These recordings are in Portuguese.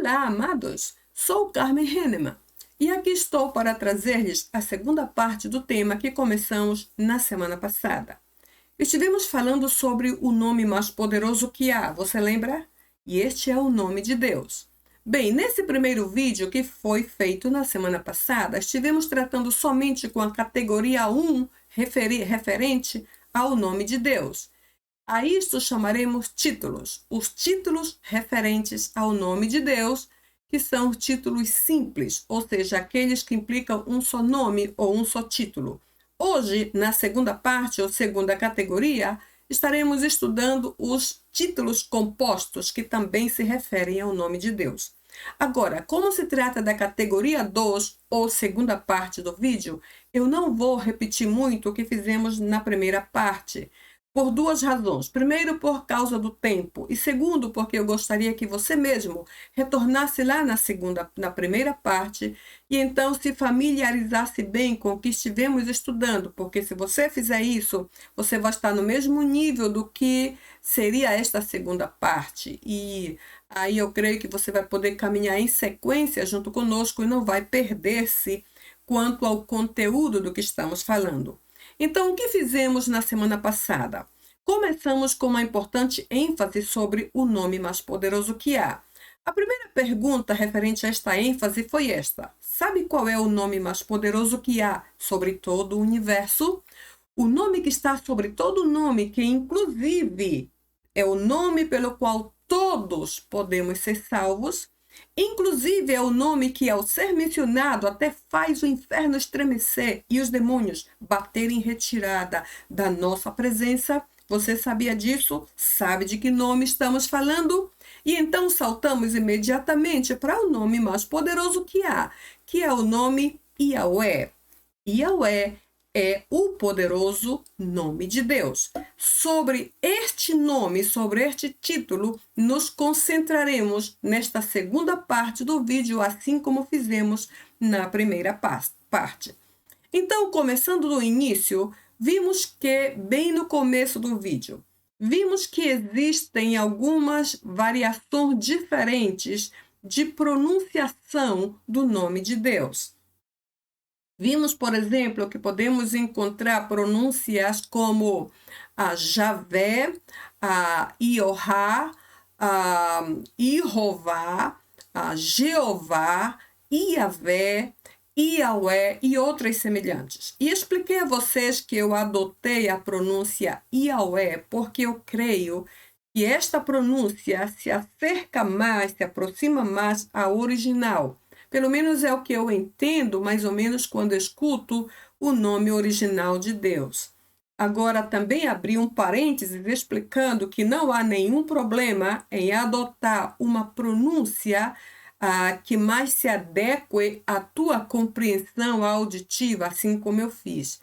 Olá, amados! Sou Carmen Henneman e aqui estou para trazer-lhes a segunda parte do tema que começamos na semana passada. Estivemos falando sobre o nome mais poderoso que há, você lembra? E este é o nome de Deus. Bem, nesse primeiro vídeo que foi feito na semana passada, estivemos tratando somente com a categoria 1 referente ao nome de Deus. A isto chamaremos títulos, os títulos referentes ao nome de Deus, que são títulos simples, ou seja, aqueles que implicam um só nome ou um só título. Hoje, na segunda parte ou segunda categoria, estaremos estudando os títulos compostos, que também se referem ao nome de Deus. Agora, como se trata da categoria 2 ou segunda parte do vídeo, eu não vou repetir muito o que fizemos na primeira parte, por duas razões. Primeiro, por causa do tempo. E segundo, porque eu gostaria que você mesmo retornasse lá na primeira parte e então se familiarizasse bem com o que estivemos estudando. Porque se você fizer isso, você vai estar no mesmo nível do que seria esta segunda parte. E aí eu creio que você vai poder caminhar em sequência junto conosco e não vai perder-se quanto ao conteúdo do que estamos falando. Então, o que fizemos na semana passada? Começamos com uma importante ênfase sobre o nome mais poderoso que há. A primeira pergunta referente a esta ênfase foi esta: sabe qual é o nome mais poderoso que há sobre todo o universo? O nome que está sobre todo nome, que inclusive é o nome pelo qual todos podemos ser salvos. Inclusive, é o nome que, ao ser mencionado, até faz o inferno estremecer e os demônios baterem em retirada da nossa presença. Você sabia disso? Sabe de que nome estamos falando? E então saltamos imediatamente para o nome mais poderoso que há, que é o nome Yahweh. Yahweh é o poderoso nome de Deus. Sobre este nome, sobre este título, nos concentraremos nesta segunda parte do vídeo, assim como fizemos na primeira parte. Então, começando do início, vimos que, bem no começo do vídeo, vimos que existem algumas variações diferentes de pronunciação do nome de Deus. Vimos, por exemplo, que podemos encontrar pronúncias como a Javé, a Iohá, a Ihová, a Jeová, Iavé, Iaué e outras semelhantes. E expliquei a vocês que eu adotei a pronúncia Iaué porque eu creio que esta pronúncia se acerca mais, se aproxima mais ao original. Pelo menos é o que eu entendo, mais ou menos, quando escuto o nome original de Deus. Agora, também abri um parênteses explicando que não há nenhum problema em adotar uma pronúncia que mais se adeque à tua compreensão auditiva, assim como eu fiz,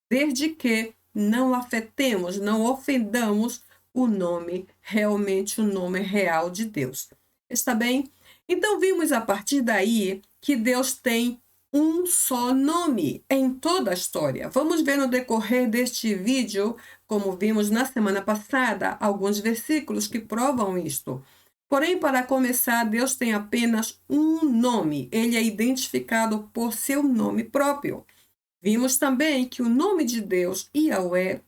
desde que não afetemos, não ofendamos o nome, realmente o nome real de Deus. Está bem? Então, vimos a partir daí que Deus tem um só nome em toda a história. Vamos ver no decorrer deste vídeo, como vimos na semana passada, alguns versículos que provam isto. Porém, para começar, Deus tem apenas um nome. Ele é identificado por seu nome próprio. Vimos também que o nome de Deus, Yahweh,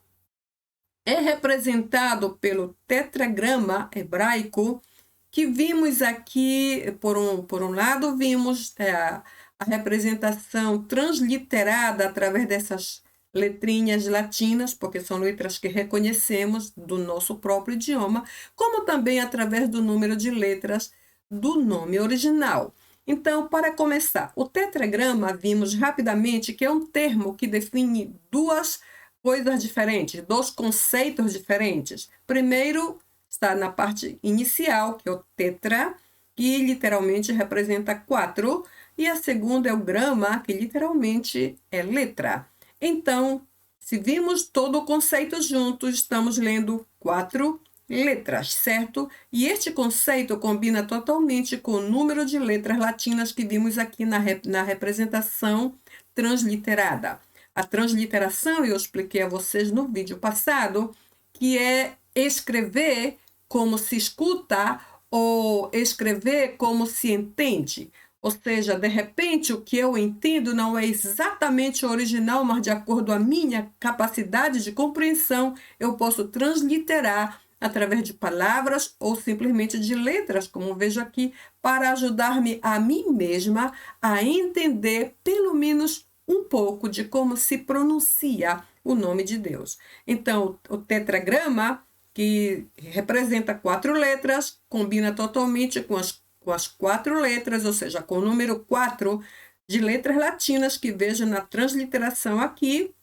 é representado pelo tetragrama hebraico, que vimos aqui, por um lado, vimos a representação transliterada através dessas letrinhas latinas, porque são letras que reconhecemos do nosso próprio idioma, como também através do número de letras do nome original. Então, para começar, o tetragrama, vimos rapidamente que é um termo que define duas coisas diferentes, dois conceitos diferentes. Primeiro, está na parte inicial, que é o tetra, que literalmente representa 4, e a segunda é o grama, que literalmente é letra. Então, se vimos todo o conceito juntos, estamos lendo 4 letras, certo? E este conceito combina totalmente com o número de letras latinas que vimos aqui na representação transliterada. A transliteração, eu expliquei a vocês no vídeo passado, que é escrever como se escuta ou escrever como se entende. Ou seja, de repente, o que eu entendo não é exatamente o original, mas de acordo com a minha capacidade de compreensão, eu posso transliterar através de palavras ou simplesmente de letras, como vejo aqui, para ajudar-me a mim mesma a entender pelo menos um pouco de como se pronuncia o nome de Deus. Então, o tetragrama, que representa 4 letras, combina totalmente com as 4 letras, ou seja, com o número 4 de letras latinas que vejo na transliteração aqui,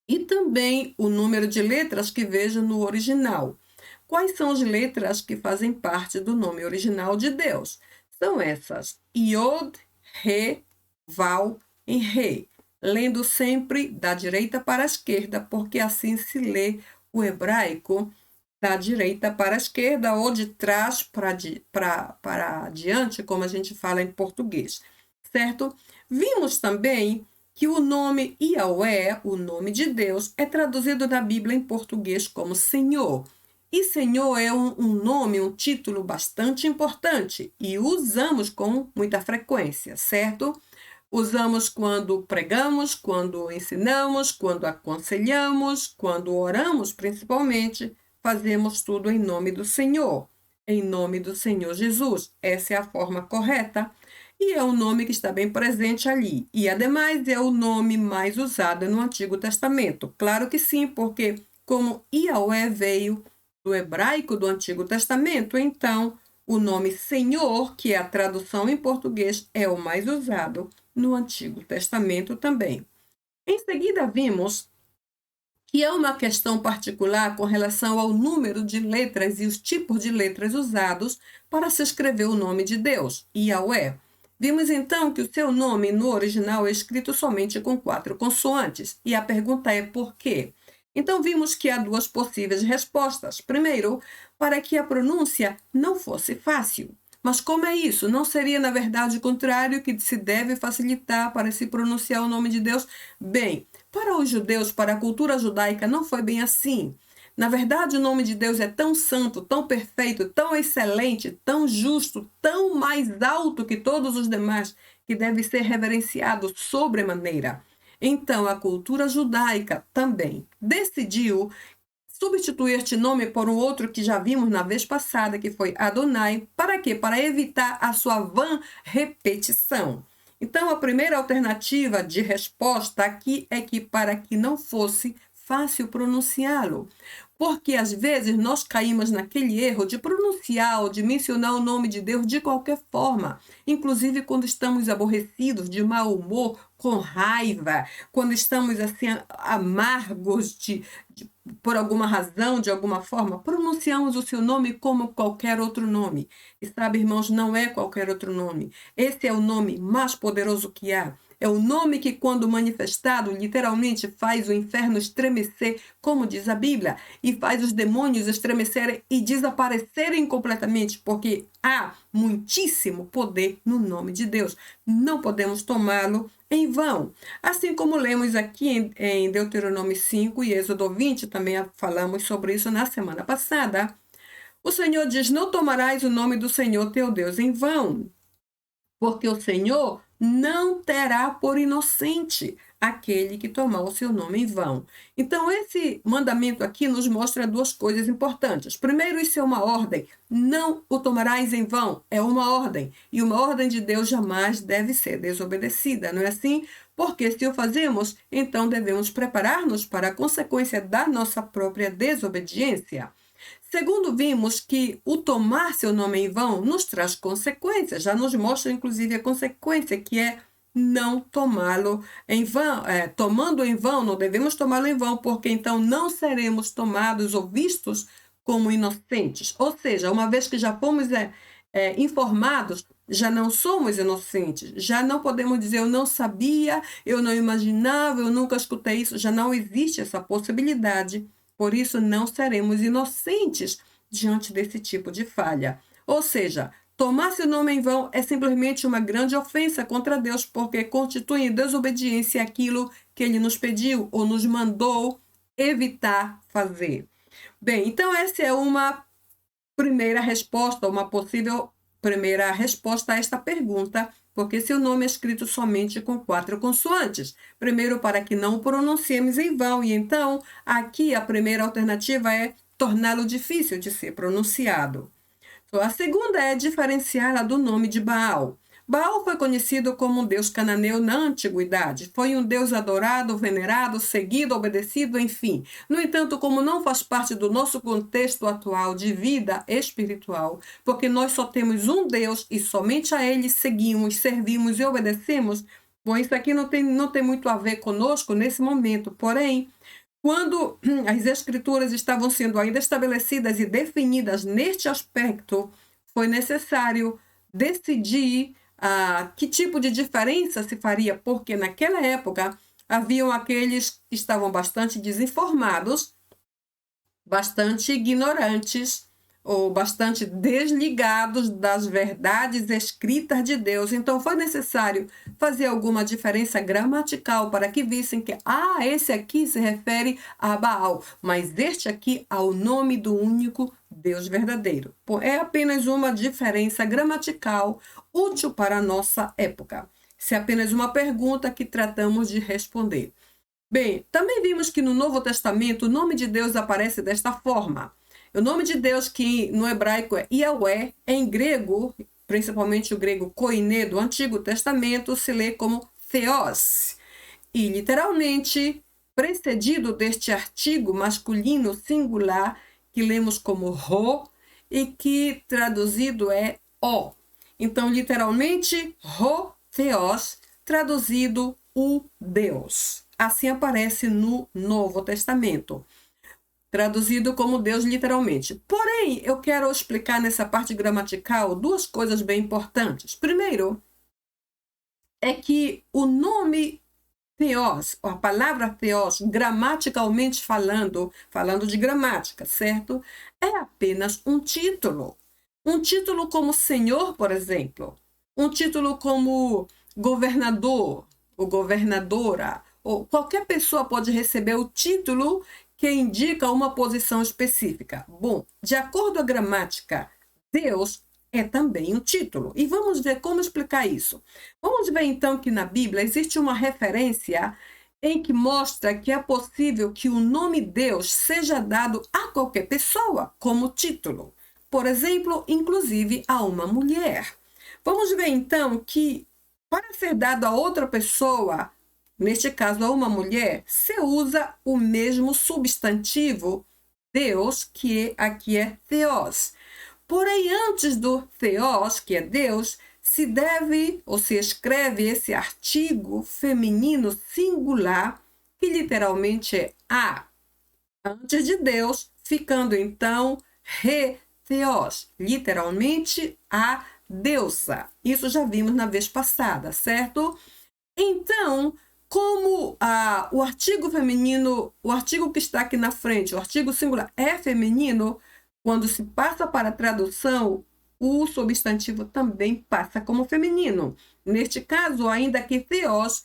e também o número de letras que vejo no original. Quais são as letras que fazem parte do nome original de Deus? São essas: Iod, Re, Val e Re, lendo sempre da direita para a esquerda, porque assim se lê o hebraico da direita para a esquerda ou de trás para diante, como a gente fala em português, certo? Vimos também que o nome Yahweh, o nome de Deus, é traduzido na Bíblia em português como Senhor. E Senhor é um nome, um título bastante importante e usamos com muita frequência, certo? Usamos quando pregamos, quando ensinamos, quando aconselhamos, quando oramos, principalmente, fazemos tudo em nome do Senhor, em nome do Senhor Jesus. Essa é a forma correta e é o nome que está bem presente ali. E, ademais, é o nome mais usado no Antigo Testamento. Claro que sim, porque como Yahweh veio do hebraico do Antigo Testamento, então o nome Senhor, que é a tradução em português, é o mais usado no Antigo Testamento também. Em seguida, vimos que é uma questão particular com relação ao número de letras e os tipos de letras usados para se escrever o nome de Deus, Yahweh. Vimos então que o seu nome no original é escrito somente com 4 consoantes, e a pergunta é por quê? Então vimos que há 2 possíveis respostas. Primeiro, para que a pronúncia não fosse fácil. Mas como é isso? Não seria, na verdade, o contrário, que se deve facilitar para se pronunciar o nome de Deus? Bem, para os judeus, para a cultura judaica, não foi bem assim. Na verdade, o nome de Deus é tão santo, tão perfeito, tão excelente, tão justo, tão mais alto que todos os demais, que deve ser reverenciado sobremaneira. Então, a cultura judaica também decidiu substituir este nome por um outro que já vimos na vez passada, que foi Adonai. Para quê? Para evitar a sua vã repetição. Então, a primeira alternativa de resposta aqui é que para que não fosse fácil pronunciá-lo. Porque às vezes nós caímos naquele erro de pronunciar ou de mencionar o nome de Deus de qualquer forma, inclusive quando estamos aborrecidos, de mau humor, com raiva, quando estamos assim amargos por alguma razão, de alguma forma, pronunciamos o seu nome como qualquer outro nome. E sabe, irmãos, não é qualquer outro nome. Esse é o nome mais poderoso que há. É o nome que, quando manifestado, literalmente faz o inferno estremecer, como diz a Bíblia, e faz os demônios estremecerem e desaparecerem completamente, porque há muitíssimo poder no nome de Deus. Não podemos tomá-lo em vão. Assim como lemos aqui em Deuteronômio 5 e Êxodo 20, também falamos sobre isso na semana passada. O Senhor diz: não tomarás o nome do Senhor teu Deus em vão, porque o Senhor não terá por inocente aquele que tomar o seu nome em vão. Então, esse mandamento aqui nos mostra 2 coisas importantes. Primeiro, isso é uma ordem. Não o tomarás em vão. É uma ordem. E uma ordem de Deus jamais deve ser desobedecida, não é assim? Porque se o fazemos, então devemos preparar-nos para a consequência da nossa própria desobediência. Segundo, vimos que o tomar seu nome em vão nos traz consequências, já nos mostra inclusive a consequência, que é não tomá-lo em vão. Tomando em vão, não devemos tomá-lo em vão, porque então não seremos tomados ou vistos como inocentes. Ou seja, uma vez que já fomos informados, já não somos inocentes, já não podemos dizer eu não sabia, eu não imaginava, eu nunca escutei isso, já não existe essa possibilidade. Por isso, não seremos inocentes diante desse tipo de falha. Ou seja, tomar seu nome em vão é simplesmente uma grande ofensa contra Deus, porque constitui em desobediência aquilo que Ele nos pediu ou nos mandou evitar fazer. Bem, então essa é uma primeira resposta, uma possível primeira resposta a esta pergunta, porque seu nome é escrito somente com 4 consoantes. Primeiro, para que não o pronunciemos em vão, e então, aqui a primeira alternativa é torná-lo difícil de ser pronunciado. A segunda é diferenciá-la do nome de Baal. Baal foi conhecido como um deus cananeu na antiguidade. Foi um deus adorado, venerado, seguido, obedecido, enfim. No entanto, como não faz parte do nosso contexto atual de vida espiritual, porque nós só temos um Deus e somente a Ele seguimos, servimos e obedecemos, bom, isso aqui não tem muito a ver conosco nesse momento. Porém, quando as escrituras estavam sendo ainda estabelecidas e definidas neste aspecto, foi necessário decidir que tipo de diferença se faria, porque naquela época haviam aqueles que estavam bastante desinformados, bastante ignorantes ou bastante desligados das verdades escritas de Deus. Então foi necessário fazer alguma diferença gramatical para que vissem que esse aqui se refere a Baal, mas este aqui ao nome do único Deus verdadeiro. É apenas uma diferença gramatical útil para a nossa época. Isso é apenas uma pergunta que tratamos de responder. Bem, também vimos que no Novo Testamento o nome de Deus aparece desta forma. O nome de Deus, que no hebraico é Yahweh, em grego, principalmente o grego koiné do Antigo Testamento, se lê como Theos. E literalmente, precedido deste artigo masculino singular, que lemos como Ro, e que traduzido é O. Então, literalmente, Ro Theos, traduzido o Deus. Assim aparece no Novo Testamento, traduzido como Deus literalmente. Porém, eu quero explicar nessa parte gramatical 2 coisas bem importantes. Primeiro, é que o nome Theos, a palavra Theos, gramaticalmente falando de gramática, certo? É apenas um título. Um título como Senhor, por exemplo. Um título como governador ou governadora. Ou qualquer pessoa pode receber o título que indica uma posição específica. Bom, de acordo com a gramática, Deus é também um título. E vamos ver como explicar isso. Vamos ver então que na Bíblia existe uma referência em que mostra que é possível que o nome Deus seja dado a qualquer pessoa como título. Por exemplo, inclusive a uma mulher. Vamos ver então que para ser dado a outra pessoa, neste caso a uma mulher, se usa o mesmo substantivo Deus, que aqui é Theos. Porém, antes do Theos, que é Deus, se deve ou se escreve esse artigo feminino singular, que literalmente é a, antes de Deus, ficando então Re Theos, literalmente a deusa. Isso já vimos na vez passada, certo? Então, como o artigo feminino, o artigo que está aqui na frente, o artigo singular é feminino, quando se passa para a tradução, o substantivo também passa como feminino. Neste caso, ainda que Theos,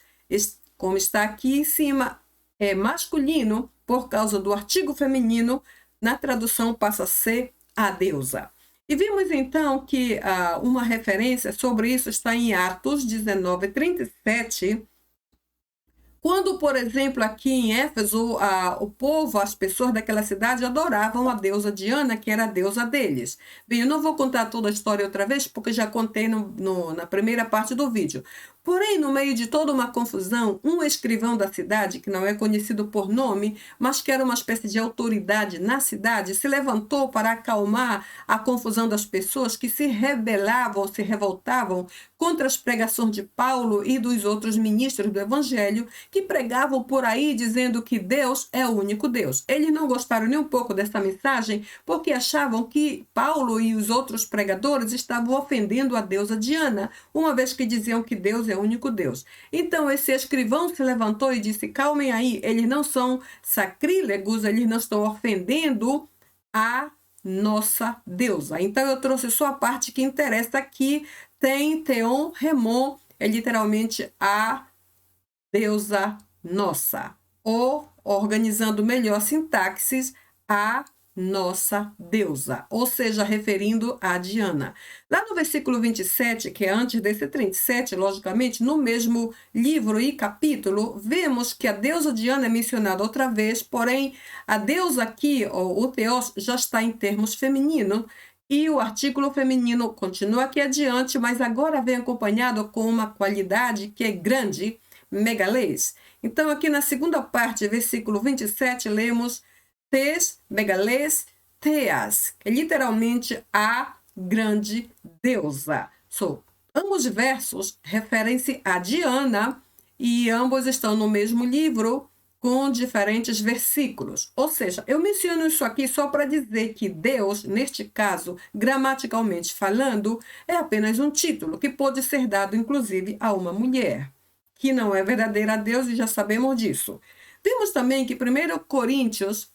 como está aqui em cima, é masculino, por causa do artigo feminino, na tradução passa a ser a deusa. E vimos então que uma referência sobre isso está em Atos 19:37, quando, por exemplo, aqui em Éfeso, o povo, as pessoas daquela cidade adoravam a deusa Diana, que era a deusa deles. Bem, eu não vou contar toda a história outra vez, porque já contei na primeira parte do vídeo. Porém, no meio de toda uma confusão, um escrivão da cidade, que não é conhecido por nome, mas que era uma espécie de autoridade na cidade, se levantou para acalmar a confusão das pessoas que se rebelavam, se revoltavam contra as pregações de Paulo e dos outros ministros do Evangelho, que pregavam por aí dizendo que Deus é o único Deus. Eles não gostaram nem um pouco dessa mensagem, porque achavam que Paulo e os outros pregadores estavam ofendendo a deusa Diana, uma vez que diziam que Deus é o único Deus. Então esse escrivão se levantou e disse: calmem aí, eles não são sacrílegos, eles não estão ofendendo a nossa deusa. Então eu trouxe só a parte que interessa aqui. Tem Theon Remon, é literalmente a deusa nossa. Ou, organizando melhor a sintaxe, a nossa deusa, ou seja, referindo a Diana. Lá no versículo 27, que é antes desse 37, logicamente, no mesmo livro e capítulo, vemos que a deusa Diana é mencionada outra vez, porém, a deusa aqui, ou o Theos, já está em termos femininos, e o artículo feminino continua aqui adiante, mas agora vem acompanhado com uma qualidade que é grande, megalês. Então, aqui na segunda parte, versículo 27, lemos Tes, megalês, Theas, que é literalmente a grande deusa. Ambos versos referem-se a Diana e ambos estão no mesmo livro, com diferentes versículos. Ou seja, eu menciono isso aqui só para dizer que Deus, neste caso, gramaticalmente falando, é apenas um título que pode ser dado, inclusive, a uma mulher, que não é verdadeira Deus e já sabemos disso. Vimos também que 1 Coríntios,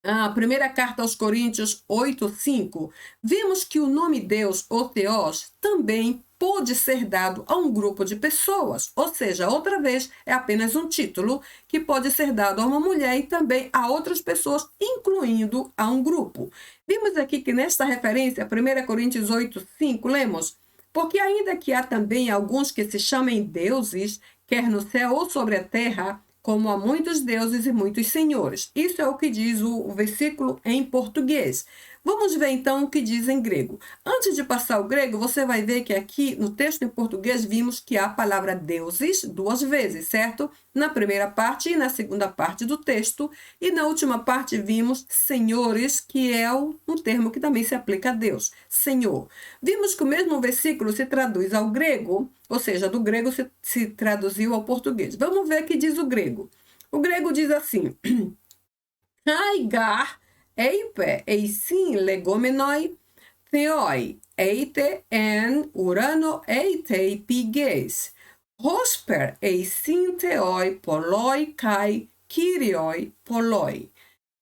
a primeira carta aos Coríntios 8:5, vimos que o nome Deus, ou Theos, também pode ser dado a um grupo de pessoas, ou seja, outra vez é apenas um título que pode ser dado a uma mulher e também a outras pessoas, incluindo a um grupo. Vimos aqui que nesta referência, 1 Coríntios 8:5, lemos: porque ainda que há também alguns que se chamem deuses, quer no céu ou sobre a terra, como há muitos deuses e muitos senhores. Isso é o que diz o versículo em português. Vamos ver então o que diz em grego. Antes de passar o grego, você vai ver que aqui no texto em português vimos que há a palavra deuses 2 vezes, certo? Na primeira parte e na segunda parte do texto. E na última parte vimos senhores, que é um termo que também se aplica a Deus, Senhor. Vimos que o mesmo versículo se traduz ao grego, ou seja, do grego se traduziu ao português. Vamos ver o que diz o grego. O grego diz assim: Aigar eipe eisin legomenoi theoi eite en urano eitei piges hosper eisin theoi poloi kai kyrioi poloi.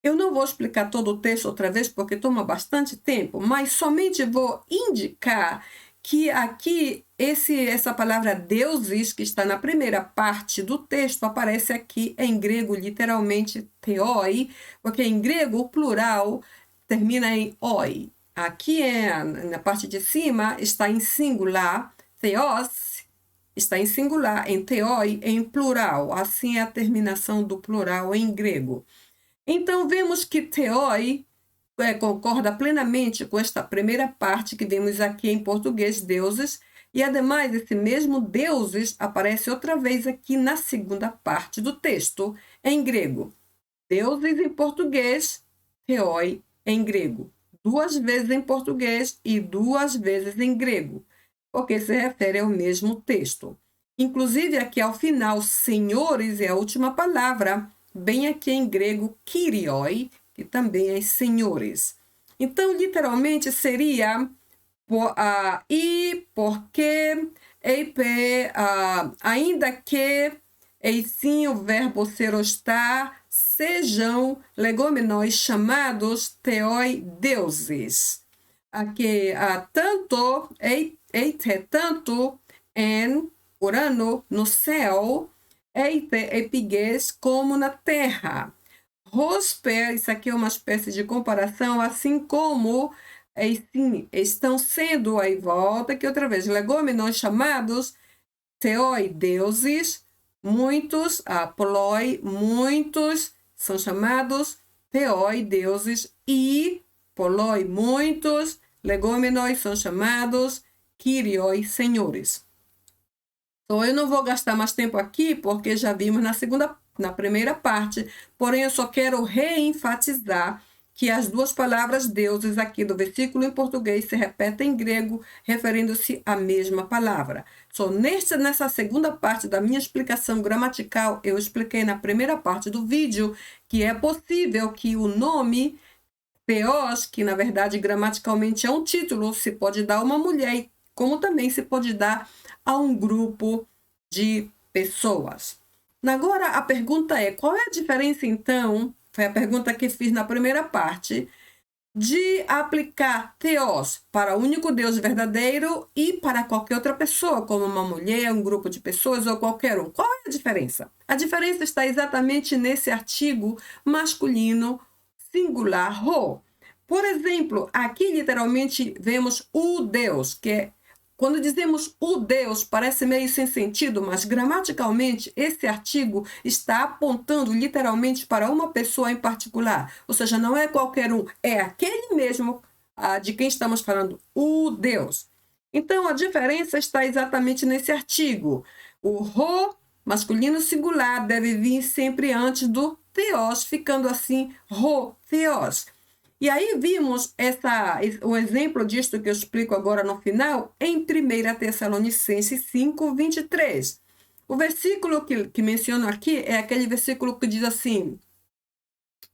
Eu não vou explicar todo o texto outra vez porque toma bastante tempo, mas somente vou indicar que aqui essa palavra deuses, que está na primeira parte do texto, aparece aqui em grego literalmente theoi, porque em grego o plural termina em oi. Aqui na parte de cima está em singular, theos está em singular, em theoi em plural. Assim é a terminação do plural em grego. Então vemos que theoi concorda plenamente com esta primeira parte que vimos aqui em português, deuses, e ademais esse mesmo deuses aparece outra vez aqui na segunda parte do texto, em grego. Deuses em português, theoi em grego. 2 vezes em português e 2 vezes em grego, porque se refere ao mesmo texto. Inclusive aqui ao final, senhores é a última palavra, bem aqui em grego, kyrioi, que também é senhores. Então, literalmente, seria e, porque, eipe, ainda que, sim, o verbo ser ou estar, sejam legomenóis chamados theoi deuses. Aqui, tanto, tanto em Urano, no céu, eite, epiges, como na terra. Hosper, isso aqui é uma espécie de comparação, assim como sim, estão sendo aí volta, que outra vez, legomenos chamados theoi, deuses, muitos, poloi, muitos, são chamados theoi, deuses, e poloi, muitos, legomenos são chamados kyrioi, senhores. Então, eu não vou gastar mais tempo aqui, porque já vimos na primeira parte, porém eu só quero reenfatizar que as 2 palavras deuses aqui do versículo em português se repetem em grego, referindo-se à mesma palavra. Só nessa segunda parte da minha explicação gramatical, eu expliquei na primeira parte do vídeo que é possível que o nome Theos, que na verdade gramaticalmente é um título, se pode dar a uma mulher, como também se pode dar a um grupo de pessoas. Agora, a pergunta é, qual é a diferença, então, foi a pergunta que fiz na primeira parte, de aplicar Theos para o único Deus verdadeiro e para qualquer outra pessoa, como uma mulher, um grupo de pessoas ou qualquer um. Qual é a diferença? A diferença está exatamente nesse artigo masculino singular Ho. Por exemplo, aqui literalmente vemos o Deus, que é quando dizemos o Deus, parece meio sem sentido, mas gramaticalmente esse artigo está apontando literalmente para uma pessoa em particular. Ou seja, não é qualquer um, é aquele mesmo de quem estamos falando, o Deus. Então, a diferença está exatamente nesse artigo. O Ho, masculino singular, deve vir sempre antes do Theos, ficando assim Ho, Theos. E aí vimos o exemplo disto que eu explico agora no final em 1 Tessalonicenses 5, 23. O versículo que menciono aqui é aquele versículo que diz assim,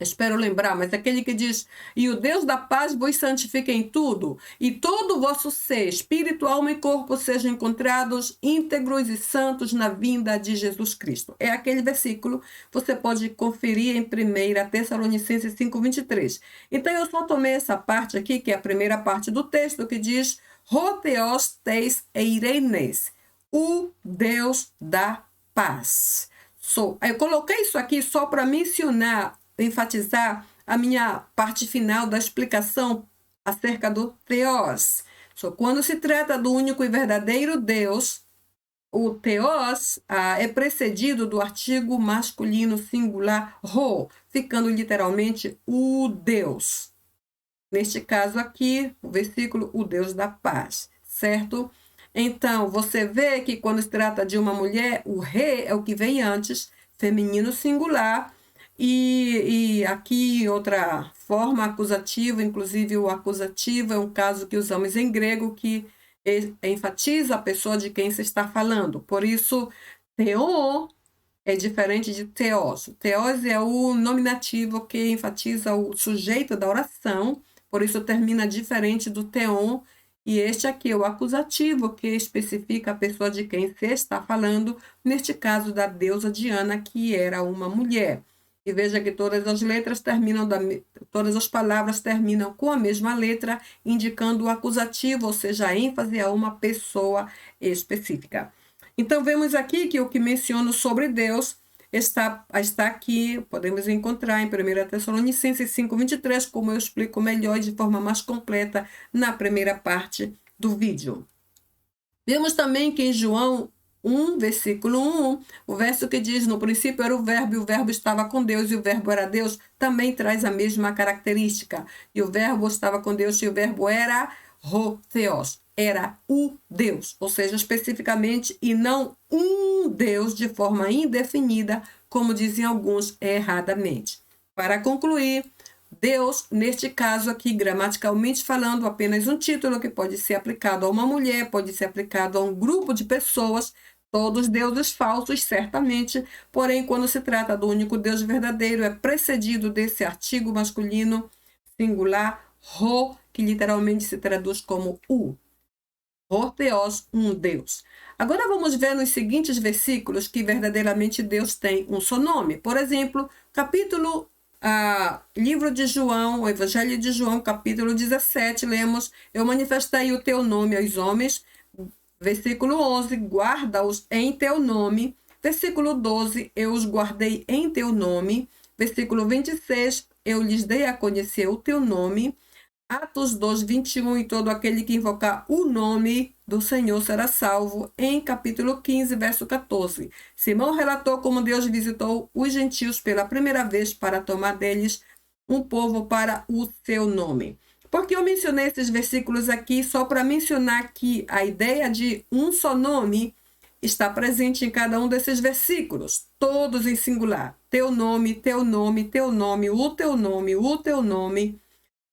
espero lembrar, mas aquele que diz: e o Deus da paz vos santifique em tudo, e todo o vosso ser, espírito, alma e corpo, sejam encontrados íntegros e santos na vinda de Jesus Cristo. É aquele versículo, você pode conferir em 1 Tessalonicenses 5, 23. Então, eu só tomei essa parte aqui, que é a primeira parte do texto, que diz: Ho Theos teis eirenes, o Deus da paz. Eu coloquei isso aqui só para mencionar, enfatizar a minha parte final da explicação acerca do Theos. Quando se trata do único e verdadeiro Deus, o Theos é precedido do artigo masculino singular Ho, ficando literalmente o Deus. Neste caso aqui, o versículo, o Deus da paz, certo? Então, você vê que quando se trata de uma mulher, o Re é o que vem antes, feminino singular, e aqui outra forma acusativa, inclusive o acusativo é um caso que usamos em grego que enfatiza a pessoa de quem se está falando. Por isso, theon é diferente de theos. Theos é o nominativo que enfatiza o sujeito da oração, por isso termina diferente do theon. E este aqui é o acusativo que especifica a pessoa de quem se está falando, neste caso da deusa Diana, que era uma mulher. E veja que todas as letras todas as palavras terminam com a mesma letra, indicando o acusativo, ou seja, a ênfase a uma pessoa específica. Então, vemos aqui que o que menciono sobre Deus está aqui, podemos encontrar em 1 Tessalonicenses 5, 23, como eu explico melhor e de forma mais completa na primeira parte do vídeo. Vemos também que em João 1, versículo 1, o verso que diz: no princípio era o verbo, e o verbo estava com Deus, e o verbo era Deus, também traz a mesma característica. E o verbo estava com Deus, e o verbo era Ho Theos, era o Deus, ou seja, especificamente, e não um Deus de forma indefinida, como dizem alguns erradamente. Para concluir, Deus, neste caso aqui, gramaticalmente falando, apenas um título que pode ser aplicado a uma mulher, pode ser aplicado a um grupo de pessoas, todos deuses falsos, certamente, porém, quando se trata do único Deus verdadeiro, é precedido desse artigo masculino singular, Ho, que literalmente se traduz como o. Ho Theos, um Deus. Agora vamos ver nos seguintes versículos que verdadeiramente Deus tem um só nome. Por exemplo, livro de João, o Evangelho de João, capítulo 17, lemos: eu manifestei o teu nome aos homens. Versículo 11, guarda-os em teu nome. Versículo 12, eu os guardei em teu nome. Versículo 26, eu lhes dei a conhecer o teu nome. Atos 2, 21, e todo aquele que invocar o nome do Senhor será salvo. Em capítulo 15, verso 14. Simão relatou como Deus visitou os gentios pela primeira vez para tomar deles um povo para o seu nome. Porque eu mencionei esses versículos aqui só para mencionar que a ideia de um só nome está presente em cada um desses versículos, todos em singular. Teu nome, teu nome, teu nome, o teu nome, o teu nome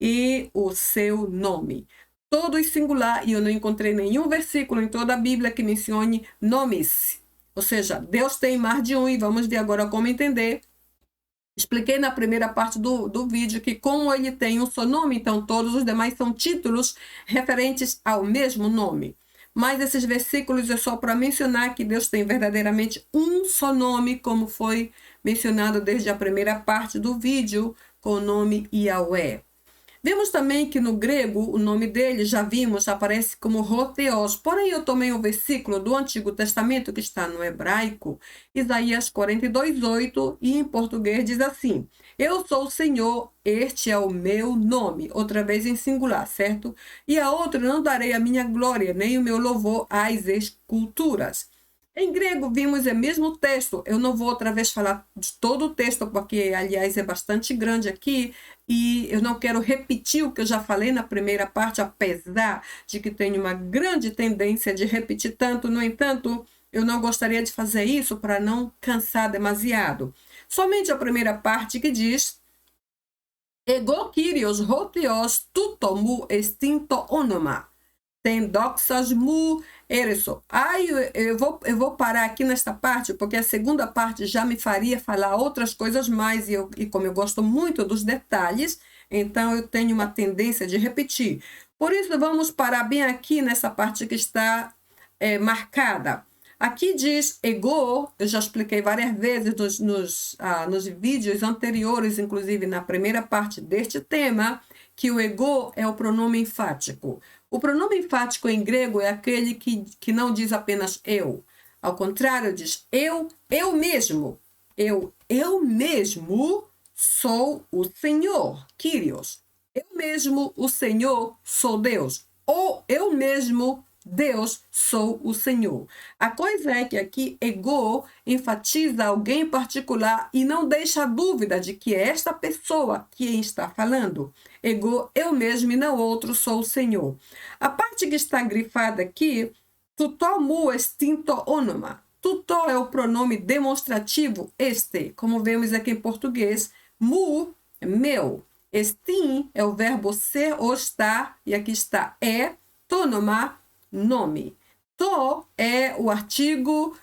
e o seu nome. Todos em singular, e eu não encontrei nenhum versículo em toda a Bíblia que mencione nomes. Ou seja, Deus tem mais de um, e vamos ver agora como entender. Expliquei na primeira parte do vídeo que como ele tem um só nome, então todos os demais são títulos referentes ao mesmo nome. Mas esses versículos é só para mencionar que Deus tem verdadeiramente um só nome, como foi mencionado desde a primeira parte do vídeo, com o nome Yahweh. Vemos também que no grego o nome dele, já vimos, aparece como Roteos. Porém, eu tomei um versículo do Antigo Testamento que está no hebraico, Isaías 42:8, e em português diz assim: Eu sou o Senhor, este é o meu nome. Outra vez em singular, certo? E a outro não darei a minha glória, nem o meu louvor às esculturas. Em grego, vimos o mesmo texto. Eu não vou outra vez falar de todo o texto, porque, aliás, é bastante grande aqui e eu não quero repetir o que eu já falei na primeira parte, apesar de que tenho uma grande tendência de repetir tanto. No entanto, eu não gostaria de fazer isso para não cansar demasiado. Somente a primeira parte que diz: Ego Kyrios Hotheos tutomu extinto onoma. Tem doxas mu ereso. Aí eu vou parar aqui nesta parte, porque a segunda parte já me faria falar outras coisas mais, e como eu gosto muito dos detalhes, então eu tenho uma tendência de repetir. Por isso, vamos parar bem aqui nessa parte que está marcada. Aqui diz ego, eu já expliquei várias vezes nos vídeos anteriores, inclusive na primeira parte deste tema, que o ego é o pronome enfático. O pronome enfático em grego é aquele que não diz apenas eu. Ao contrário, diz eu mesmo. Eu mesmo sou o Senhor, Kyrios. Eu mesmo, o Senhor, sou Deus. Ou eu mesmo, Deus, sou o Senhor. A coisa é que aqui ego enfatiza alguém em particular e não deixa dúvida de que é esta pessoa que está falando. Ego, eu mesmo e não outro, sou o Senhor. A parte que está grifada aqui, tuto mu extinto onoma. Tuto é o pronome demonstrativo este, como vemos aqui em português. Mu, meu. Estin é o verbo ser ou estar, e aqui está tonoma, nome. To é o artigo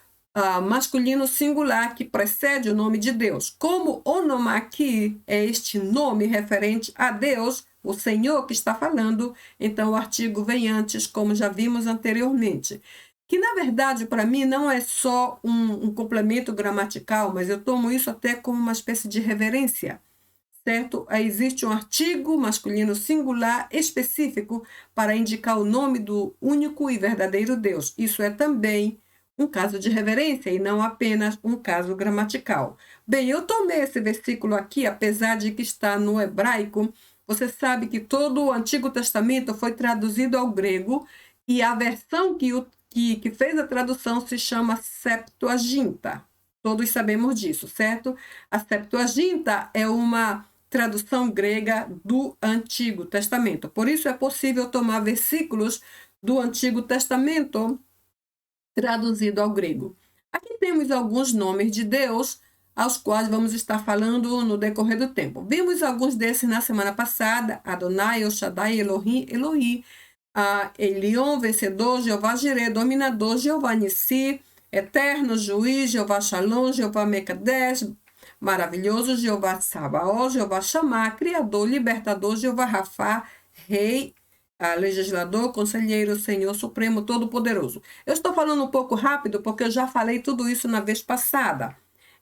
masculino singular que precede o nome de Deus. Como onoma aqui é este nome referente a Deus, o Senhor que está falando, então o artigo vem antes, como já vimos anteriormente. Que, na verdade, para mim, não é só um complemento gramatical, mas eu tomo isso até como uma espécie de reverência, certo? Aí existe um artigo masculino singular específico para indicar o nome do único e verdadeiro Deus. Isso é também um caso de reverência e não apenas um caso gramatical. Bem, eu tomei esse versículo aqui, apesar de que está no hebraico. Você sabe que todo o Antigo Testamento foi traduzido ao grego e a versão que fez a tradução se chama Septuaginta. Todos sabemos disso, certo? A Septuaginta é uma tradução grega do Antigo Testamento. Por isso é possível tomar versículos do Antigo Testamento traduzido ao grego. Aqui temos alguns nomes de Deus, aos quais vamos estar falando no decorrer do tempo. Vimos alguns desses na semana passada: Adonai, El Shaddai, Elohim, Elohi, Elion, vencedor, Jeová Jireh, dominador, Jeová Nissi, eterno, juiz, Jeová Shalom, Jeová Mekadesh, maravilhoso, Jeová Sabaoth, Jeová Shammah, criador, libertador, Jeová Rafá, rei, legislador, conselheiro, Senhor Supremo, Todo-Poderoso. Eu estou falando um pouco rápido porque eu já falei tudo isso na vez passada.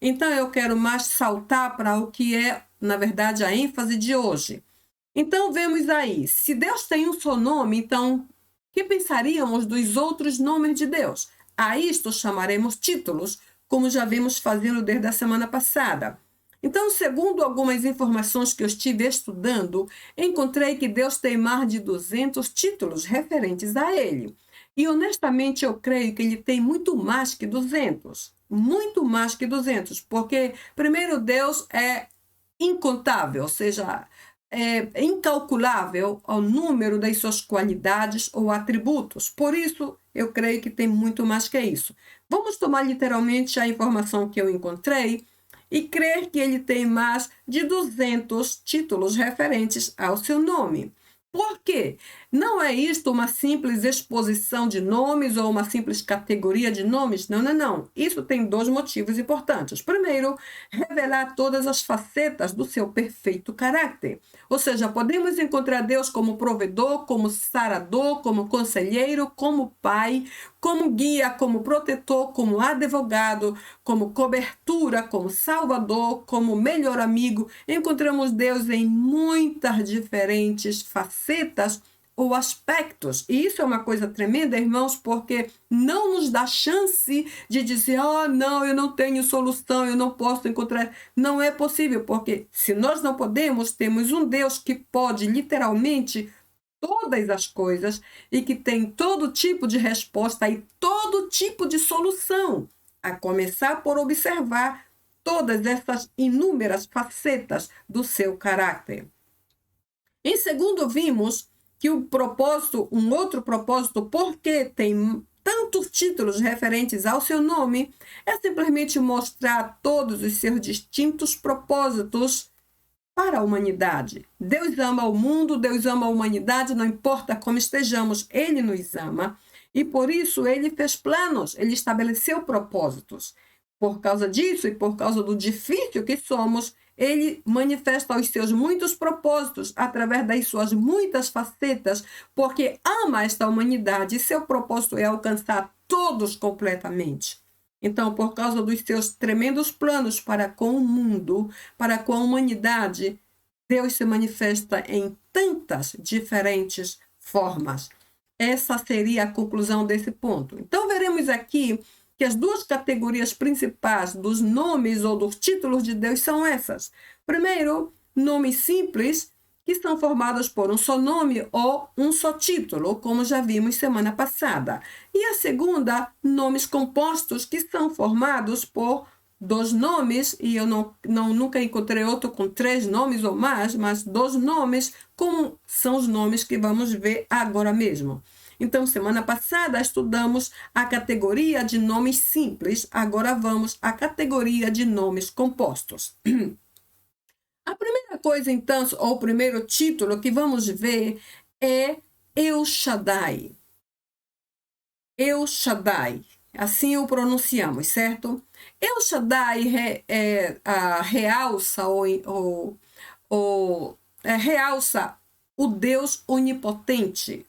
Então, eu quero mais saltar para o que é, na verdade, a ênfase de hoje. Então, vemos aí, se Deus tem um só nome, então, o que pensaríamos dos outros nomes de Deus? A isto chamaremos títulos, como já vimos fazendo desde a semana passada. Então, segundo algumas informações que eu estive estudando, encontrei que Deus tem mais de 200 títulos referentes a Ele. E, honestamente, eu creio que Ele tem muito mais que 200. Muito mais que 200, porque, primeiro, Deus é incontável, ou seja, é incalculável ao número das suas qualidades ou atributos. Por isso, eu creio que tem muito mais que isso. Vamos tomar literalmente a informação que eu encontrei e crer que ele tem mais de 200 títulos referentes ao seu nome. Por quê? Não é isto uma simples exposição de nomes ou uma simples categoria de nomes? Não, não, não. Isso tem dois motivos importantes. Primeiro, revelar todas as facetas do seu perfeito caráter. Ou seja, podemos encontrar Deus como provedor, como sarador, como conselheiro, como pai, como guia, como protetor, como advogado, como cobertura, como salvador, como melhor amigo. Encontramos Deus em muitas diferentes facetas ou aspectos. E isso é uma coisa tremenda, irmãos, porque não nos dá chance de dizer, não, eu não tenho solução, eu não posso encontrar. Não é possível, porque se nós não podemos, temos um Deus que pode literalmente todas as coisas e que tem todo tipo de resposta e todo tipo de solução, a começar por observar todas essas inúmeras facetas do seu caráter. Em segundo, vimos que um outro propósito, porque tem tantos títulos referentes ao seu nome, é simplesmente mostrar todos os seus distintos propósitos para a humanidade. Deus ama o mundo, Deus ama a humanidade, não importa como estejamos, Ele nos ama. E por isso Ele fez planos, Ele estabeleceu propósitos. Por causa disso e por causa do difícil que somos, Ele manifesta os seus muitos propósitos através das suas muitas facetas, porque ama esta humanidade e seu propósito é alcançar todos completamente. Então, por causa dos seus tremendos planos para com o mundo, para com a humanidade, Deus se manifesta em tantas diferentes formas. Essa seria a conclusão desse ponto. Então, veremos aqui que as duas categorias principais dos nomes ou dos títulos de Deus são essas. Primeiro, nomes simples, que são formados por um só nome ou um só título, como já vimos semana passada. E a segunda, nomes compostos, que são formados por dois nomes, e eu nunca encontrei outro com 3 nomes ou mais, mas 2 nomes, como são os nomes que vamos ver agora mesmo. Então, semana passada, estudamos a categoria de nomes simples, agora vamos à categoria de nomes compostos. A primeira coisa, então, ou o primeiro título que vamos ver é El Shaddai. El Shaddai, assim o pronunciamos, certo? El Shaddai realça o Deus onipotente,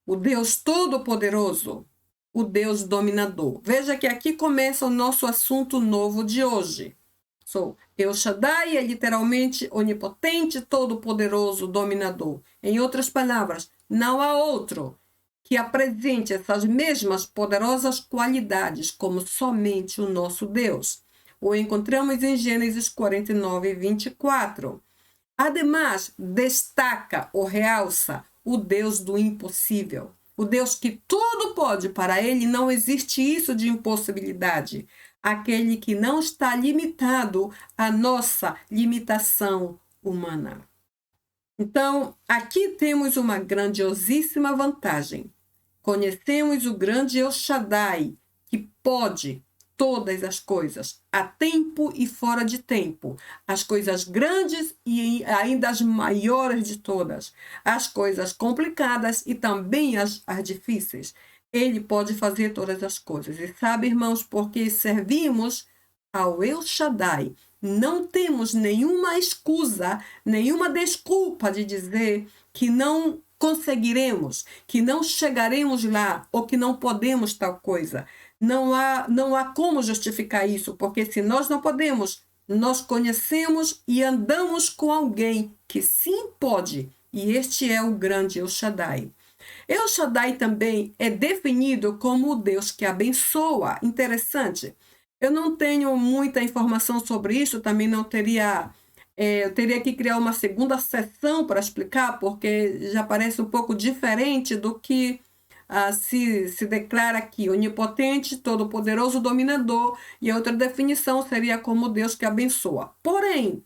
o Deus todo-poderoso, o Deus dominador. Veja que aqui começa o nosso assunto novo de hoje. El Shaddai é literalmente onipotente, todo-poderoso, dominador. Em outras palavras, não há outro que apresente essas mesmas poderosas qualidades como somente o nosso Deus. O encontramos em Gênesis 49, 24. Ademais, destaca ou realça o Deus do impossível. O Deus que tudo pode, para ele não existe isso de impossibilidade. Aquele que não está limitado à nossa limitação humana. Então, aqui temos uma grandiosíssima vantagem. Conhecemos o grande El Shaddai, que pode todas as coisas, a tempo e fora de tempo, as coisas grandes e ainda as maiores de todas, as coisas complicadas e também as difíceis. Ele pode fazer todas as coisas. E sabe, irmãos, porque servimos ao El Shaddai, não temos nenhuma escusa, nenhuma desculpa de dizer que não conseguiremos, que não chegaremos lá ou que não podemos tal coisa. Não há como justificar isso, porque se nós não podemos, nós conhecemos e andamos com alguém que sim pode, e este é o grande El Shaddai. El Shaddai também é definido como o Deus que abençoa. Interessante. Eu não tenho muita informação sobre isso, também não teria... eu teria que criar uma segunda sessão para explicar, porque já parece um pouco diferente do que se declara aqui. Onipotente, todo-poderoso, dominador. E a outra definição seria como Deus que abençoa. Porém,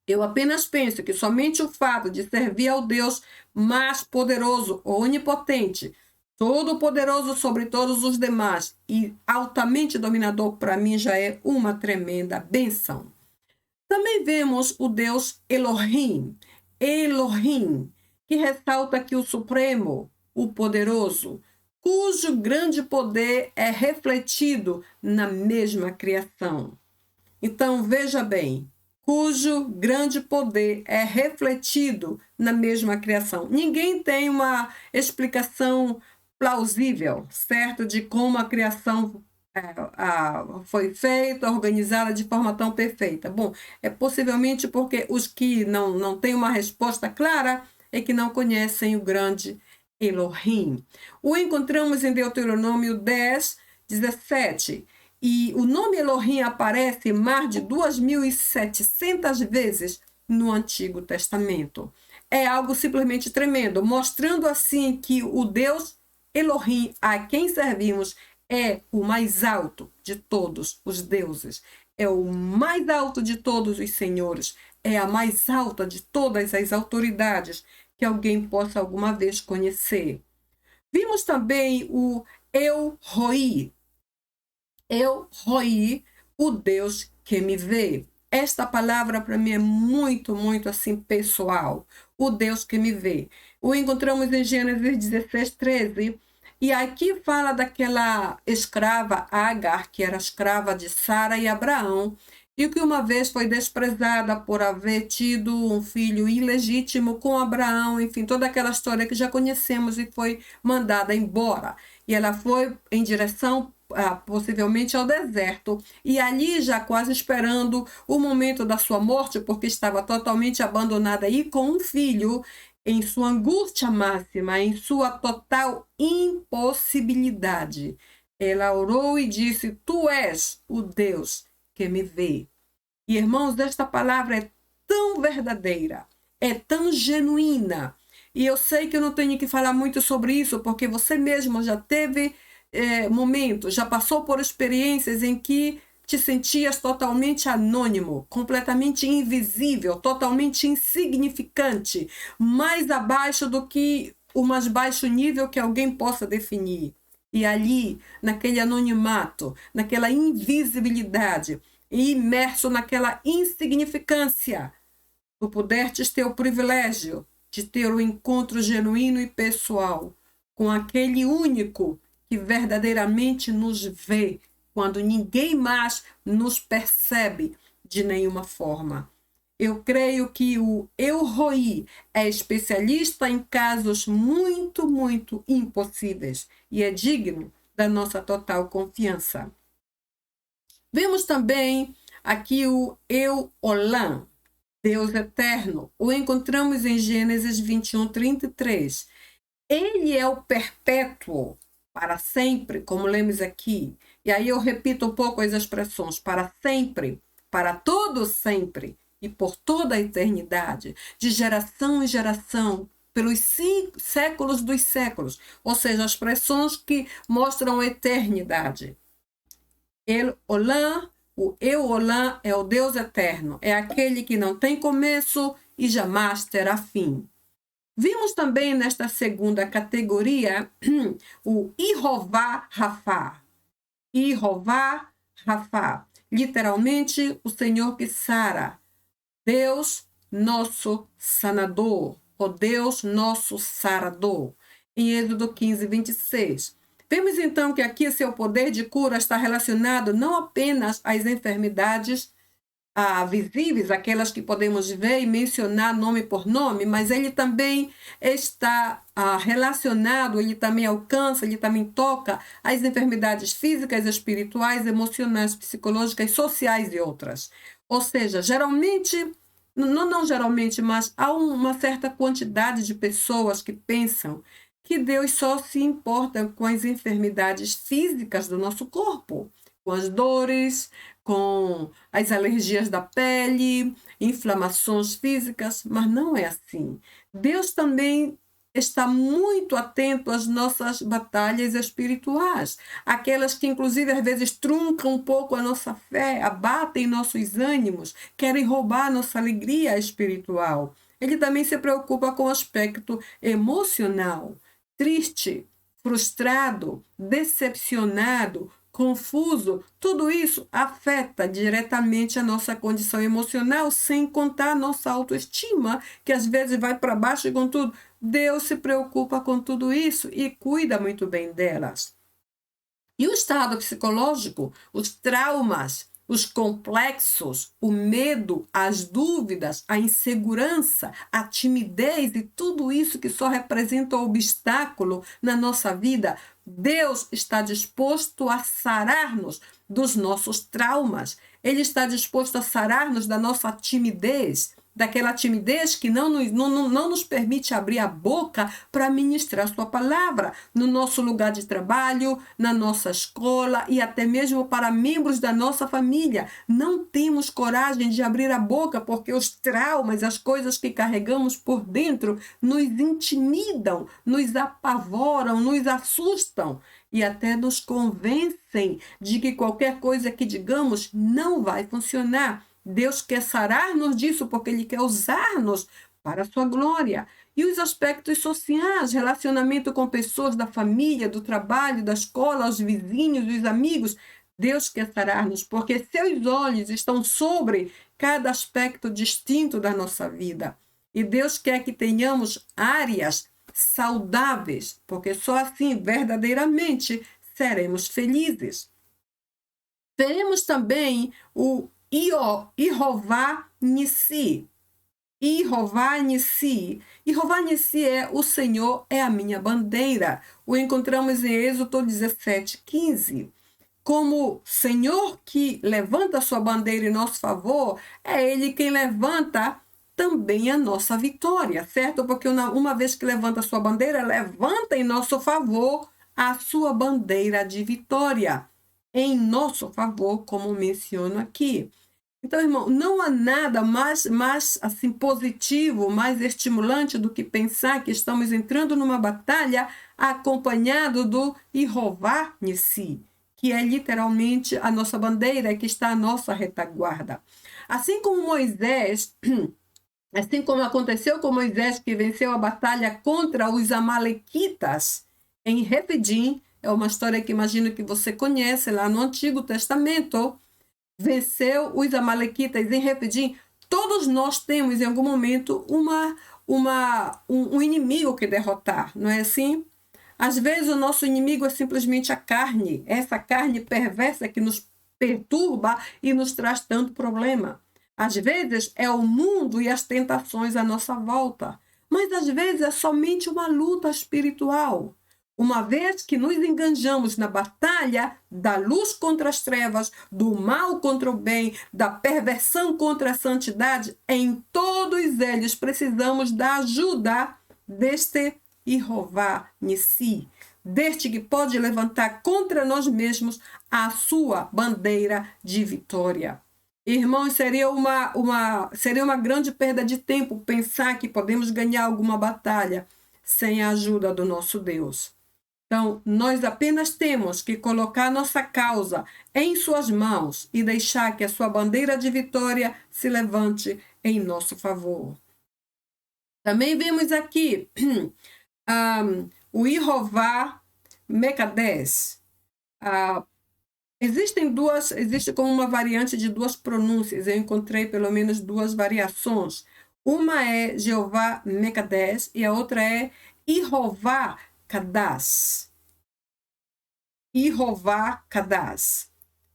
eu apenas penso que somente o fato de servir ao Deus mais poderoso, onipotente, todo-poderoso sobre todos os demais e altamente dominador, para mim já é uma tremenda benção. Também vemos o Deus Elohim, que ressalta que o Supremo, o Poderoso, cujo grande poder é refletido na mesma criação. Então, veja bem, cujo grande poder é refletido na mesma criação. Ninguém tem uma explicação plausível, certo, de como a criação foi feita, organizada de forma tão perfeita. Bom, é possivelmente porque os que não têm uma resposta clara é que não conhecem o grande Elohim. O encontramos em Deuteronômio 10, 17. E o nome Elohim aparece mais de 2.700 vezes no Antigo Testamento. É algo simplesmente tremendo, mostrando assim que o Deus Elohim, a quem servimos, é o mais alto de todos os deuses. É o mais alto de todos os senhores. É a mais alta de todas as autoridades que alguém possa alguma vez conhecer. Vimos também o Eu Roi. Eu Roi, o Deus que me vê. Esta palavra para mim é muito, muito assim pessoal. O Deus que me vê. O encontramos em Gênesis 16, 13. E aqui fala daquela escrava Agar, que era escrava de Sara e Abraão, e que uma vez foi desprezada por haver tido um filho ilegítimo com Abraão, enfim, toda aquela história que já conhecemos, e foi mandada embora. E ela foi em direção possivelmente ao deserto, e ali já quase esperando o momento da sua morte, porque estava totalmente abandonada aí com um filho, em sua angústia máxima, em sua total impossibilidade. Ela orou e disse: Tu és o Deus que me vê. E, irmãos, esta palavra é tão verdadeira, é tão genuína. E eu sei que eu não tenho que falar muito sobre isso, porque você mesmo já teve momentos, já passou por experiências em que te sentias totalmente anônimo, completamente invisível, totalmente insignificante, mais abaixo do que o mais baixo nível que alguém possa definir. E ali, naquele anonimato, naquela invisibilidade, imerso naquela insignificância, tu pudestes ter o privilégio de ter um encontro genuíno e pessoal com aquele único que verdadeiramente nos vê, quando ninguém mais nos percebe de nenhuma forma. Eu creio que o Eu Roi é especialista em casos muito, muito impossíveis e é digno da nossa total confiança. Vemos também aqui o Eu Olam, Deus eterno. O encontramos em Gênesis 21, 33. Ele é o perpétuo, para sempre, como lemos aqui. E aí eu repito um pouco as expressões: para sempre, para todo sempre e por toda a eternidade, de geração em geração, pelos séculos dos séculos. Ou seja, expressões que mostram a eternidade. El Olam, o Eu Olam é o Deus eterno, é aquele que não tem começo e jamais terá fim. Vimos também nesta segunda categoria o Ihová Rafá. Ihová Rafá, literalmente o Senhor que sara, Deus nosso sanador, o Deus nosso sarador, em Êxodo 15, 26. Vemos então que aqui seu poder de cura está relacionado não apenas às enfermidades visíveis, aquelas que podemos ver e mencionar nome por nome, mas ele também está relacionado, ele também alcança, ele também toca as enfermidades físicas, espirituais, emocionais, psicológicas, sociais e outras. Ou seja, geralmente, não geralmente, mas há uma certa quantidade de pessoas que pensam que Deus só se importa com as enfermidades físicas do nosso corpo, com as dores, com as alergias da pele, inflamações físicas, mas não é assim. Deus também está muito atento às nossas batalhas espirituais, aquelas que inclusive às vezes truncam um pouco a nossa fé, abatem nossos ânimos, querem roubar nossa alegria espiritual. Ele também se preocupa com o aspecto emocional, triste, frustrado, decepcionado, confuso, tudo isso afeta diretamente a nossa condição emocional, sem contar a nossa autoestima, que às vezes vai para baixo e com tudo. Deus se preocupa com tudo isso e cuida muito bem delas. E o estado psicológico, os traumas, os complexos, o medo, as dúvidas, a insegurança, a timidez e tudo isso que só representa obstáculo na nossa vida, Deus está disposto a sarar-nos dos nossos traumas. Ele está disposto a sarar-nos da nossa timidez, daquela timidez que não nos permite abrir a boca para ministrar sua palavra no nosso lugar de trabalho, na nossa escola e até mesmo para membros da nossa família. Não temos coragem de abrir a boca porque os traumas, as coisas que carregamos por dentro nos intimidam, nos apavoram, nos assustam e até nos convencem de que qualquer coisa que digamos não vai funcionar. Deus quer sarar-nos disso porque Ele quer usar-nos para a sua glória. E os aspectos sociais, relacionamento com pessoas da família, do trabalho, da escola, os vizinhos, os amigos. Deus quer sarar-nos porque seus olhos estão sobre cada aspecto distinto da nossa vida. E Deus quer que tenhamos áreas saudáveis, porque só assim verdadeiramente seremos felizes. Veremos também o Yehová Nissi. Yehová Nissi. Yehová Nissi é o Senhor é a minha bandeira. O encontramos em Êxodo 17:15. Como Senhor que levanta a sua bandeira em nosso favor, é Ele quem levanta também a nossa vitória, certo? Porque uma vez que levanta a sua bandeira, levanta em nosso favor a sua bandeira de vitória. Em nosso favor, como menciono aqui. Então, irmão, não há nada mais assim, positivo, mais estimulante do que pensar que estamos entrando numa batalha acompanhado do Yehová Nissi, que é literalmente a nossa bandeira, que está à nossa retaguarda. Assim como Moisés, assim como aconteceu com Moisés, que venceu a batalha contra os amalequitas em Refidim, é uma história que imagino que você conhece lá no Antigo Testamento, venceu os amalequitas em Refidim. Todos nós temos em algum momento um inimigo que derrotar, não é assim? Às vezes o nosso inimigo é simplesmente a carne, essa carne perversa que nos perturba e nos traz tanto problema. Às vezes é o mundo e as tentações à nossa volta, mas às vezes é somente uma luta espiritual. Uma vez que nos enganjamos na batalha da luz contra as trevas, do mal contra o bem, da perversão contra a santidade, em todos eles precisamos da ajuda deste Yehová Nissi, deste que pode levantar contra nós mesmos a sua bandeira de vitória. Irmãos, seria uma grande perda de tempo pensar que podemos ganhar alguma batalha sem a ajuda do nosso Deus. Então, nós apenas temos que colocar nossa causa em suas mãos e deixar que a sua bandeira de vitória se levante em nosso favor. Também vemos aqui o Yehová Mekadés. Existe como uma variante de duas pronúncias. Eu encontrei pelo menos duas variações. Uma é Jeová Mekadés e a outra é Yehová Kadash. Yehová Kadash.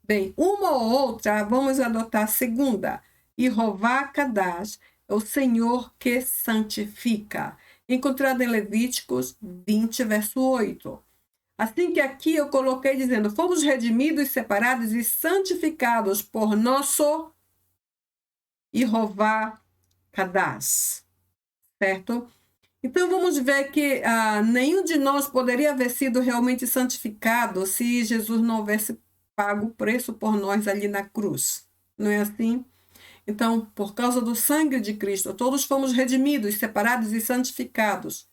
Bem, uma ou outra, vamos adotar a segunda. Yehová Kadash é o Senhor que santifica. Encontrado em Levíticos 20, verso 8. Assim que aqui eu coloquei dizendo, fomos redimidos, separados e santificados por nosso Yehová Kadash. Certo? Então, vamos ver que nenhum de nós poderia haver sido realmente santificado se Jesus não houvesse pago o preço por nós ali na cruz. Não é assim? Então, por causa do sangue de Cristo, todos fomos redimidos, separados e santificados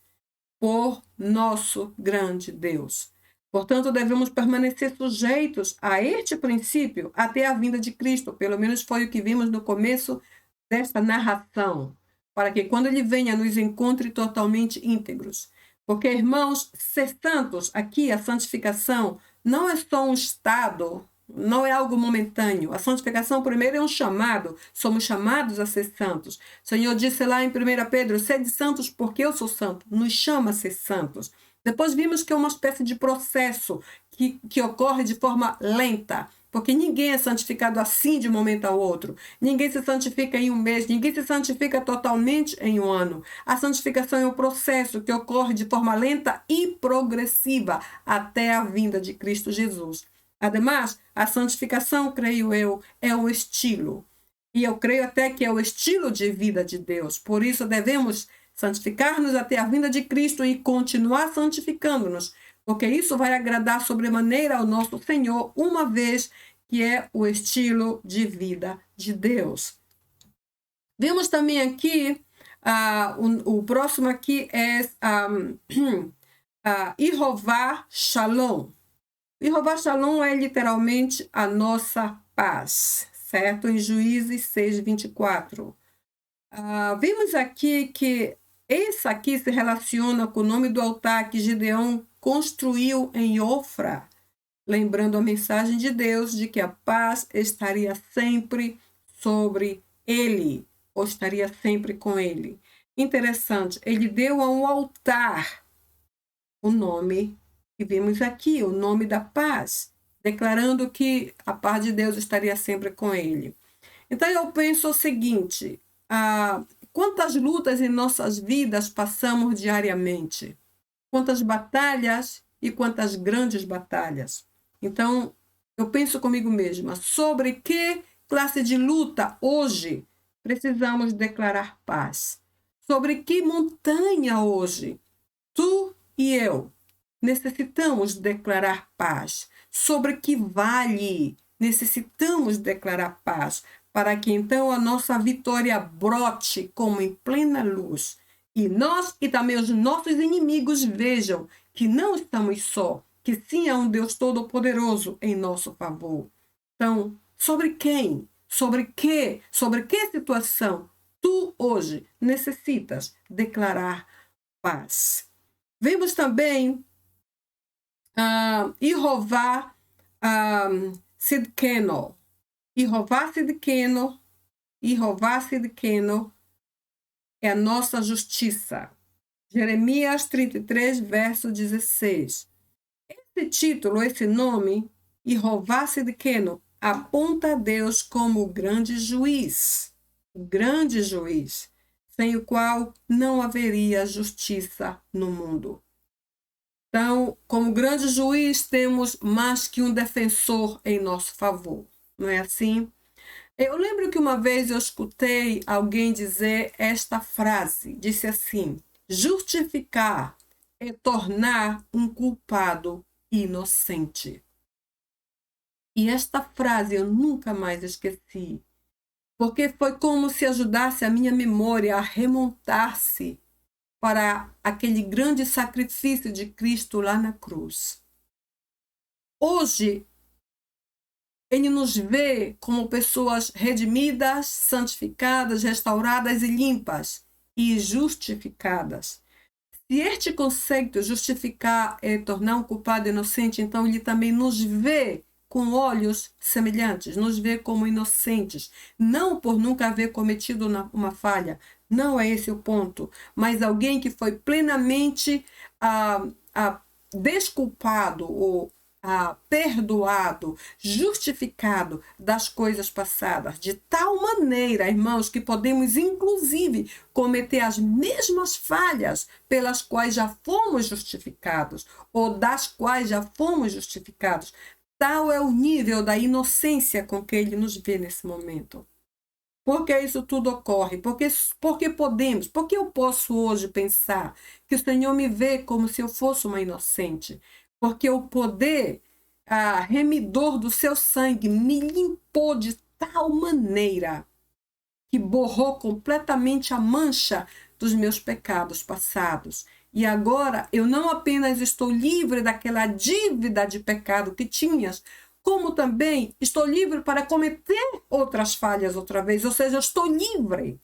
por nosso grande Deus. Portanto, devemos permanecer sujeitos a este princípio até a vinda de Cristo. Pelo menos foi o que vimos no começo desta narração. Para que quando Ele venha, nos encontre totalmente íntegros. Porque, irmãos, ser santos, aqui a santificação não é só um estado, não é algo momentâneo. A santificação, primeiro, é um chamado. Somos chamados a ser santos. O Senhor disse lá em 1 Pedro, sede santos porque eu sou santo. Nos chama a ser santos. Depois vimos que é uma espécie de processo que ocorre de forma lenta. Porque ninguém é santificado assim de um momento ao outro. Ninguém se santifica em um mês. Ninguém se santifica totalmente em um ano. A santificação é um processo que ocorre de forma lenta e progressiva até a vinda de Cristo Jesus. Ademais, a santificação, creio eu, é um estilo. E eu creio até que é o estilo de vida de Deus. Por isso, devemos santificar-nos até a vinda de Cristo e continuar santificando-nos, porque isso vai agradar sobremaneira ao nosso Senhor, uma vez que é o estilo de vida de Deus. Vimos também aqui, o próximo aqui é Yehová Shalom. Yehová Shalom é literalmente a nossa paz, certo? Em Juízes 6, 24. Vimos aqui que esse aqui se relaciona com o nome do altar que Gideão construiu em Ofra, lembrando a mensagem de Deus de que a paz estaria sempre sobre ele, ou estaria sempre com ele. Interessante, ele deu a um altar o nome que vimos aqui, o nome da paz, declarando que a paz de Deus estaria sempre com ele. Então eu penso o seguinte, quantas lutas em nossas vidas passamos diariamente? Quantas batalhas e quantas grandes batalhas? Então, eu penso comigo mesma, sobre que classe de luta hoje precisamos declarar paz? Sobre que montanha hoje tu e eu necessitamos declarar paz? Sobre que vale necessitamos declarar paz? Para que então a nossa vitória brote como em plena luz. E nós e também os nossos inimigos vejam que não estamos só, que sim há um Deus Todo-Poderoso em nosso favor. Então, sobre quem? Sobre que situação tu hoje necessitas declarar paz? Vemos também Yehová Sidkeno. Yehová Sidkeno é a nossa justiça. Jeremias 33, verso 16. Esse título, esse nome, Yehová Sidkeno, aponta a Deus como o grande juiz, sem o qual não haveria justiça no mundo. Então, como grande juiz, temos mais que um defensor em nosso favor, não é assim? Eu lembro que uma vez eu escutei alguém dizer esta frase, disse assim, justificar é tornar um culpado inocente. E esta frase eu nunca mais esqueci, porque foi como se ajudasse a minha memória a remontar-se para aquele grande sacrifício de Cristo lá na cruz. Hoje, ele nos vê como pessoas redimidas, santificadas, restauradas e limpas e justificadas. Se este conceito justificar é tornar um culpado inocente, então ele também nos vê com olhos semelhantes, nos vê como inocentes, não por nunca haver cometido uma falha, não é esse o ponto, mas alguém que foi plenamente desculpado ou perdoado, justificado das coisas passadas, de tal maneira, irmãos, que podemos inclusive cometer as mesmas falhas pelas quais já fomos justificados, ou das quais já fomos justificados. Tal é o nível da inocência com que ele nos vê nesse momento. Por que isso tudo ocorre? Porque podemos, porque eu posso hoje pensar que o Senhor me vê como se eu fosse uma inocente. Porque o poder remidor do seu sangue me limpou de tal maneira que borrou completamente a mancha dos meus pecados passados. E agora eu não apenas estou livre daquela dívida de pecado que tinhas, como também estou livre para cometer outras falhas outra vez. Ou seja, eu estou livre.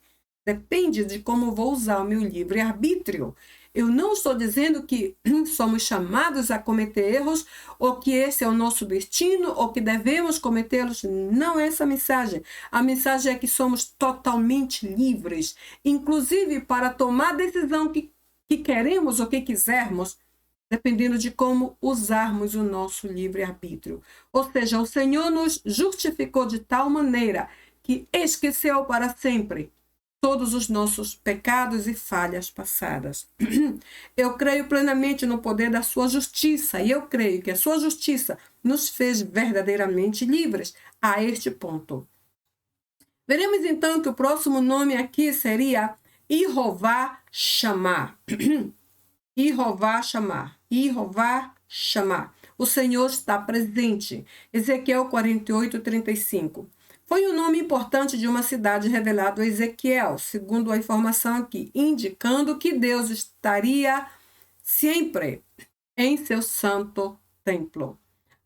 Depende de como vou usar o meu livre-arbítrio. Eu não estou dizendo que somos chamados a cometer erros, ou que esse é o nosso destino, ou que devemos cometê-los. Não é essa a mensagem. A mensagem é que somos totalmente livres, inclusive para tomar a decisão que queremos ou que quisermos, dependendo de como usarmos o nosso livre-arbítrio. Ou seja, o Senhor nos justificou de tal maneira que esqueceu para sempre todos os nossos pecados e falhas passadas. Eu creio plenamente no poder da sua justiça, e eu creio que a sua justiça nos fez verdadeiramente livres a este ponto. Veremos então que o próximo nome aqui seria Jeová Shammah. Jeová Shammah. Jeová Shammah. O Senhor está presente. Ezequiel 48:35. Foi um nome importante de uma cidade revelado a Ezequiel, segundo a informação aqui, indicando que Deus estaria sempre em seu santo templo.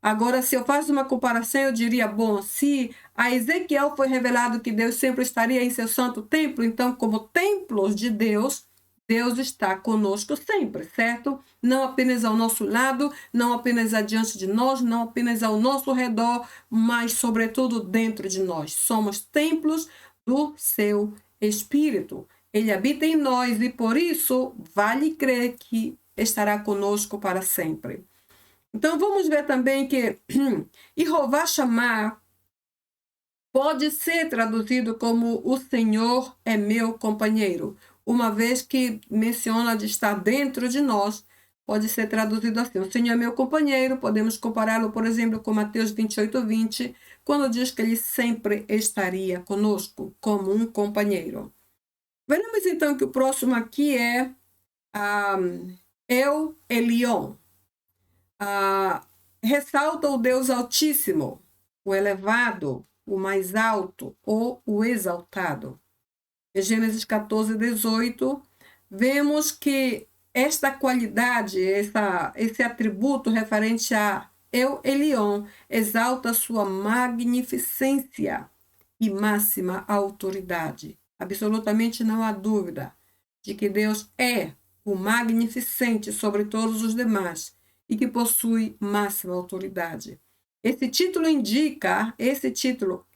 Agora, se eu faço uma comparação, eu diria, bom, se a Ezequiel foi revelado que Deus sempre estaria em seu santo templo, então, como templos de Deus, Deus está conosco sempre, certo? Não apenas ao nosso lado, não apenas adiante de nós, não apenas ao nosso redor, mas sobretudo dentro de nós. Somos templos do seu Espírito. Ele habita em nós e por isso vale crer que estará conosco para sempre. Então vamos ver também que Jeová Shammah pode ser traduzido como o Senhor é meu companheiro. Uma vez que menciona de estar dentro de nós, pode ser traduzido assim. O Senhor é meu companheiro, podemos compará-lo, por exemplo, com Mateus 28:20, quando diz que ele sempre estaria conosco, como um companheiro. Veremos então que o próximo aqui é El Elyon. Ressalta o Deus Altíssimo, o elevado, o mais alto ou o exaltado. Em Gênesis 14:18, vemos que esta qualidade, esse atributo referente a El Elyon, exalta sua magnificência e máxima autoridade. Absolutamente não há dúvida de que Deus é o magnificente sobre todos os demais e que possui máxima autoridade. Esse título,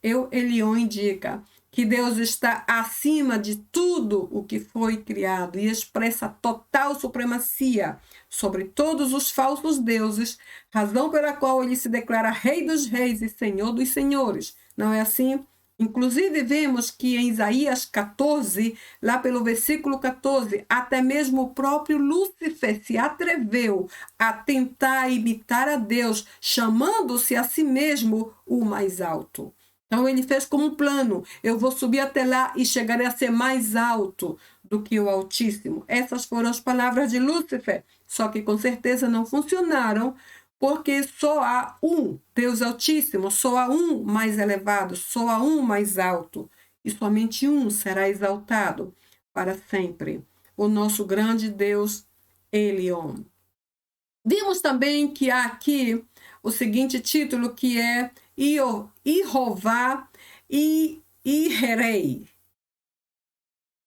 El Elyon, indica que Deus está acima de tudo o que foi criado e expressa total supremacia sobre todos os falsos deuses, razão pela qual ele se declara Rei dos Reis e Senhor dos Senhores. Não é assim? Inclusive, vemos que em Isaías 14, lá pelo versículo 14, até mesmo o próprio Lúcifer se atreveu a tentar imitar a Deus, chamando-se a si mesmo o mais alto. Então, ele fez como um plano: eu vou subir até lá e chegarei a ser mais alto do que o Altíssimo. Essas foram as palavras de Lúcifer, só que com certeza não funcionaram, porque só há um Deus Altíssimo, só há um mais elevado, só há um mais alto, e somente um será exaltado para sempre, o nosso grande Deus Elyon. Vimos também que há aqui o seguinte título, que é Jeová Irei.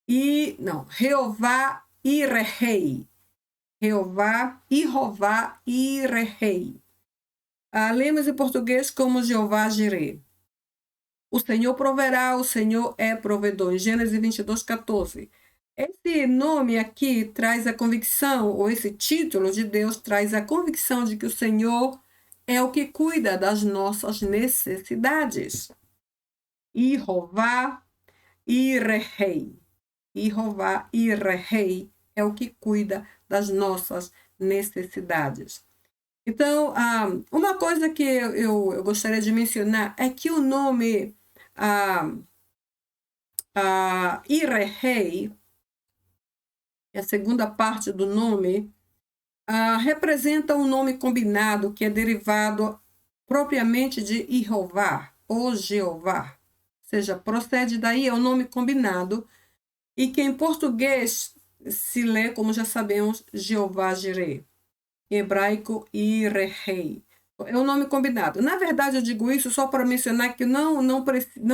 Jeová Irei. Jeová Irei. Lemos em português como Jeová Jireh. O Senhor proverá, o Senhor é provedor. Em Gênesis 22:14. Esse nome aqui traz a convicção, ou esse título de Deus traz a convicção de que o Senhor é o que cuida das nossas necessidades. Jeová Irei. Jeová Irei é o que cuida das nossas necessidades. Então, uma coisa que eu gostaria de mencionar é que o nome Irei, a segunda parte do nome, representa um nome combinado que é derivado propriamente de Jeová ou Jeová. Ou seja, procede daí, é um nome combinado e que em português se lê, como já sabemos, Jeová Jireh. Em hebraico, Irei. É um nome combinado. Na verdade, eu digo isso só para mencionar que não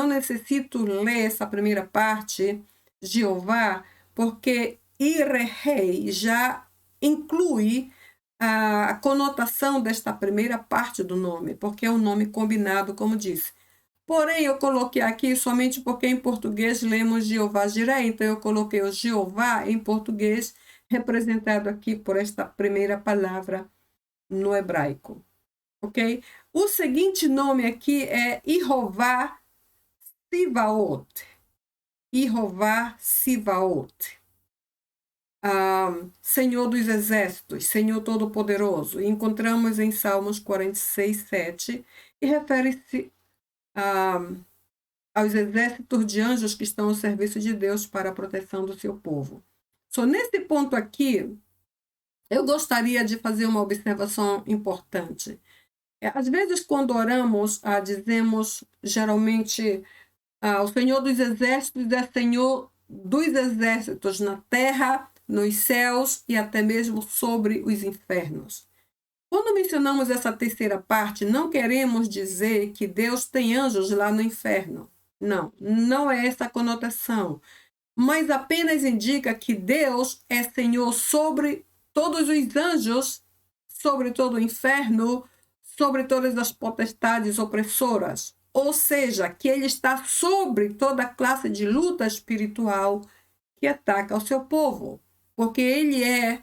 necessito ler essa primeira parte, Jeová, porque Ire-Rei já inclui a conotação desta primeira parte do nome, porque é um nome combinado, como disse. Porém, eu coloquei aqui somente porque em português lemos Jeová Jireh, então eu coloquei o Jeová em português, representado aqui por esta primeira palavra no hebraico. Ok? O seguinte nome aqui é Jeová Sivaot. Jeová Sivaot. Senhor dos Exércitos, Senhor Todo-Poderoso. Encontramos em Salmos 46, 7, e refere-se aos exércitos de anjos que estão ao serviço de Deus para a proteção do seu povo. Nesse ponto aqui, eu gostaria de fazer uma observação importante. Às vezes, quando oramos, dizemos geralmente o Senhor dos Exércitos é Senhor dos exércitos na terra, nos céus e até mesmo sobre os infernos. Quando mencionamos essa terceira parte, não queremos dizer que Deus tem anjos lá no inferno. Não, não é essa a conotação. Mas apenas indica que Deus é Senhor sobre todos os anjos, sobre todo o inferno, sobre todas as potestades opressoras. Ou seja, que Ele está sobre toda classe de luta espiritual que ataca o seu povo. Porque Ele é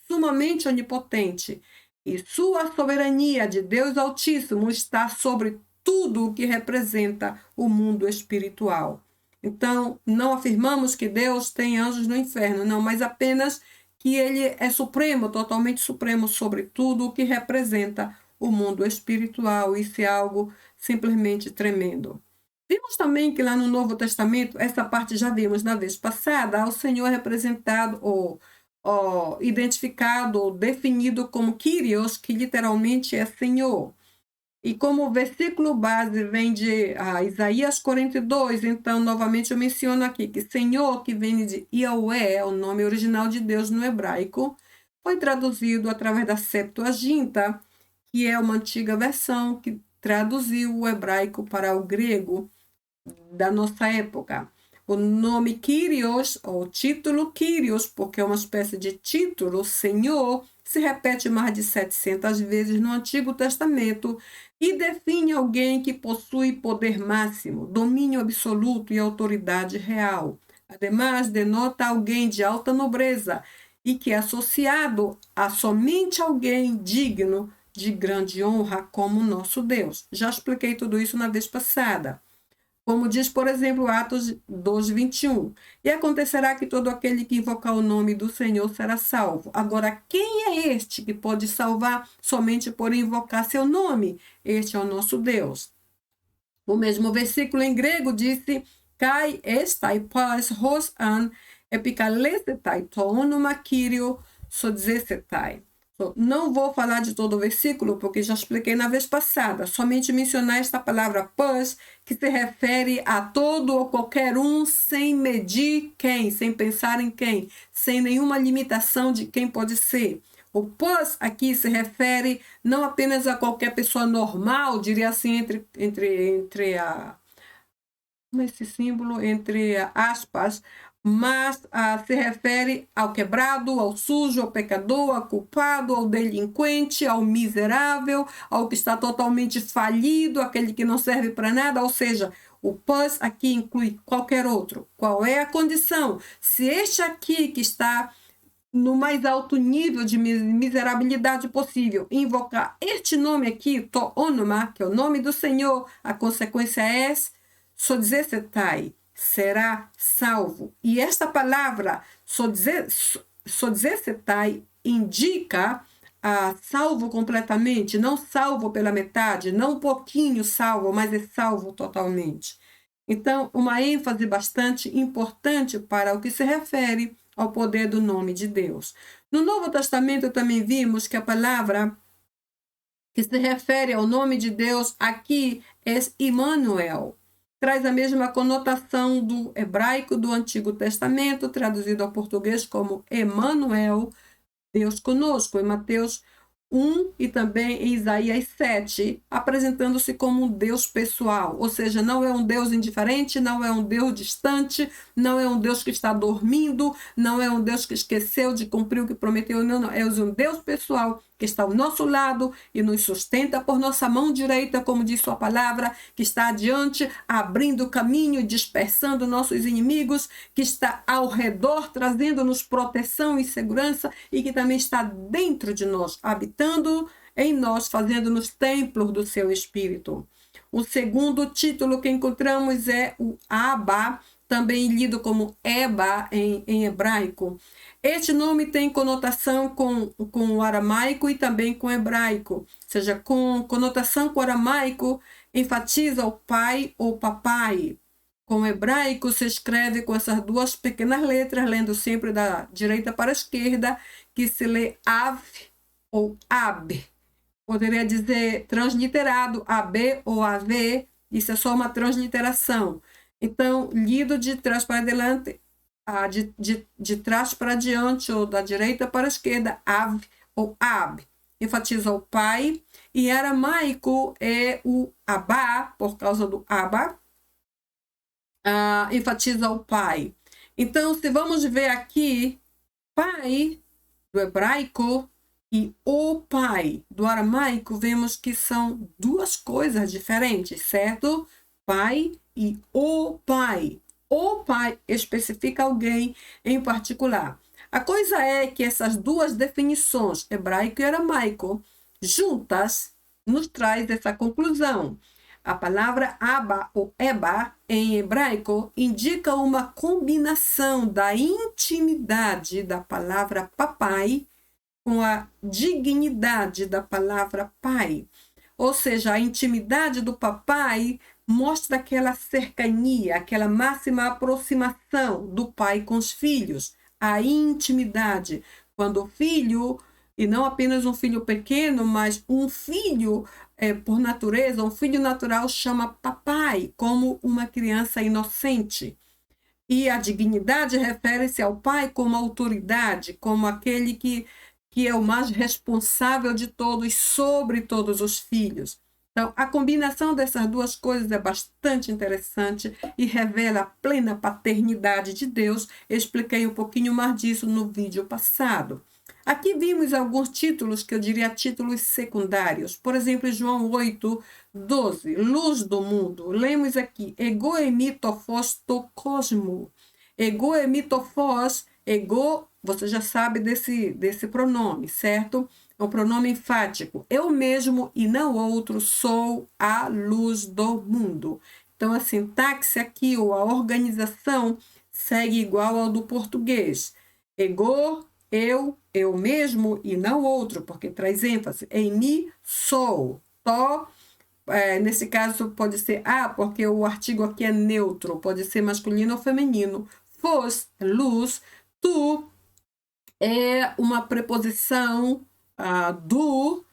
sumamente onipotente. E sua soberania de Deus Altíssimo está sobre tudo o que representa o mundo espiritual. Então, não afirmamos que Deus tem anjos no inferno, não, mas apenas que Ele é supremo, totalmente supremo sobre tudo o que representa o mundo espiritual. Isso é algo simplesmente tremendo. Vimos também que lá no Novo Testamento, essa parte já vimos na vez passada, o Senhor é representado ou identificado ou definido como Kyrios, que literalmente é Senhor. E como o versículo base vem de Isaías 42, então novamente eu menciono aqui que Senhor, que vem de Yahweh, é o nome original de Deus no hebraico, foi traduzido através da Septuaginta, que é uma antiga versão que traduziu o hebraico para o grego da nossa época. O nome Kyrios, ou título Kyrios, porque é uma espécie de título, Senhor, se repete mais de 700 vezes no Antigo Testamento e define alguém que possui poder máximo, domínio absoluto e autoridade real. Ademais, denota alguém de alta nobreza e que é associado a somente alguém digno de grande honra como nosso Deus. Já expliquei tudo isso na vez passada. Como diz, por exemplo, Atos 2:21. E acontecerá que todo aquele que invocar o nome do Senhor será salvo. Agora, quem é este que pode salvar somente por invocar seu nome? Este é o nosso Deus. O mesmo versículo em grego disse: Kai estai pas hos an epikalesetai to onoma Kyrio sodzesetai. Não vou falar de todo o versículo, porque já expliquei na vez passada. Somente mencionar esta palavra pós, que se refere a todo ou qualquer um, sem medir quem, sem pensar em quem, sem nenhuma limitação de quem pode ser. O pós aqui se refere não apenas a qualquer pessoa normal, diria assim, entre esse símbolo, entre aspas, mas se refere ao quebrado, ao sujo, ao pecador, ao culpado, ao delinquente, ao miserável, ao que está totalmente falido, aquele que não serve para nada, ou seja, o pós aqui inclui qualquer outro. Qual é a condição? Se este aqui que está no mais alto nível de miserabilidade possível, invocar este nome aqui, To'onoma, que é o nome do Senhor, a consequência é sodzesetai, será salvo. E esta palavra, sodzesetai, indica salvo completamente, não salvo pela metade, não um pouquinho salvo, mas é salvo totalmente. Então, uma ênfase bastante importante para o que se refere ao poder do nome de Deus. No Novo Testamento também vimos que a palavra que se refere ao nome de Deus aqui é Emmanuel. Traz a mesma conotação do hebraico do Antigo Testamento, traduzido ao português como Emmanuel, Deus conosco, em Mateus 1 e também em Isaías 7, apresentando-se como um Deus pessoal, ou seja, não é um Deus indiferente, não é um Deus distante, não é um Deus que está dormindo, não é um Deus que esqueceu de cumprir o que prometeu, não, é um Deus pessoal que está ao nosso lado e nos sustenta por nossa mão direita, como diz sua palavra, que está adiante, abrindo o caminho e dispersando nossos inimigos, que está ao redor, trazendo-nos proteção e segurança e que também está dentro de nós, habitando em nós, fazendo-nos templos do seu Espírito. O segundo título que encontramos é o Abba, também lido como Eba em hebraico. Este nome tem conotação com o aramaico e também com o hebraico. Ou seja, com conotação com o aramaico, enfatiza o pai ou papai. Com o hebraico se escreve com essas duas pequenas letras, lendo sempre da direita para a esquerda, que se lê Av ou Ab. Poderia dizer transliterado, AB ou AV, isso é só uma transliteração. Então, lido de trás para diante, de trás para diante, ou da direita para a esquerda, Av ou Ab. Enfatiza o pai. E em aramaico é o Abá, por causa do Abba. Enfatiza o pai. Então, se vamos ver aqui, pai do hebraico e o pai do aramaico, vemos que são duas coisas diferentes, certo? Pai e o pai. O pai especifica alguém em particular. A coisa é que essas duas definições, hebraico e aramaico, juntas, nos traz essa conclusão. A palavra Abba ou Eba, em hebraico, indica uma combinação da intimidade da palavra papai com a dignidade da palavra pai. Ou seja, a intimidade do papai mostra aquela cercania, aquela máxima aproximação do pai com os filhos. A intimidade. Quando o filho, e não apenas um filho pequeno, mas um filho por natureza, um filho natural chama papai, como uma criança inocente. E a dignidade refere-se ao pai como autoridade, como aquele que é o mais responsável de todos, sobre todos os filhos. Então, a combinação dessas duas coisas é bastante interessante e revela a plena paternidade de Deus. Eu expliquei um pouquinho mais disso no vídeo passado. Aqui vimos alguns títulos que eu diria títulos secundários. Por exemplo, João 8, 12, luz do mundo. Lemos aqui, ego emitofos to cosmo. Ego emitofos, ego, você já sabe desse pronome, certo? É um pronome enfático. Eu mesmo e não outro sou a luz do mundo. Então, a sintaxe aqui, ou a organização, segue igual ao do português. Ego, eu mesmo e não outro, porque traz ênfase. Em mim, sou. To, nesse caso, pode ser porque o artigo aqui é neutro, pode ser masculino ou feminino. Fos, luz. Tu é uma preposição do,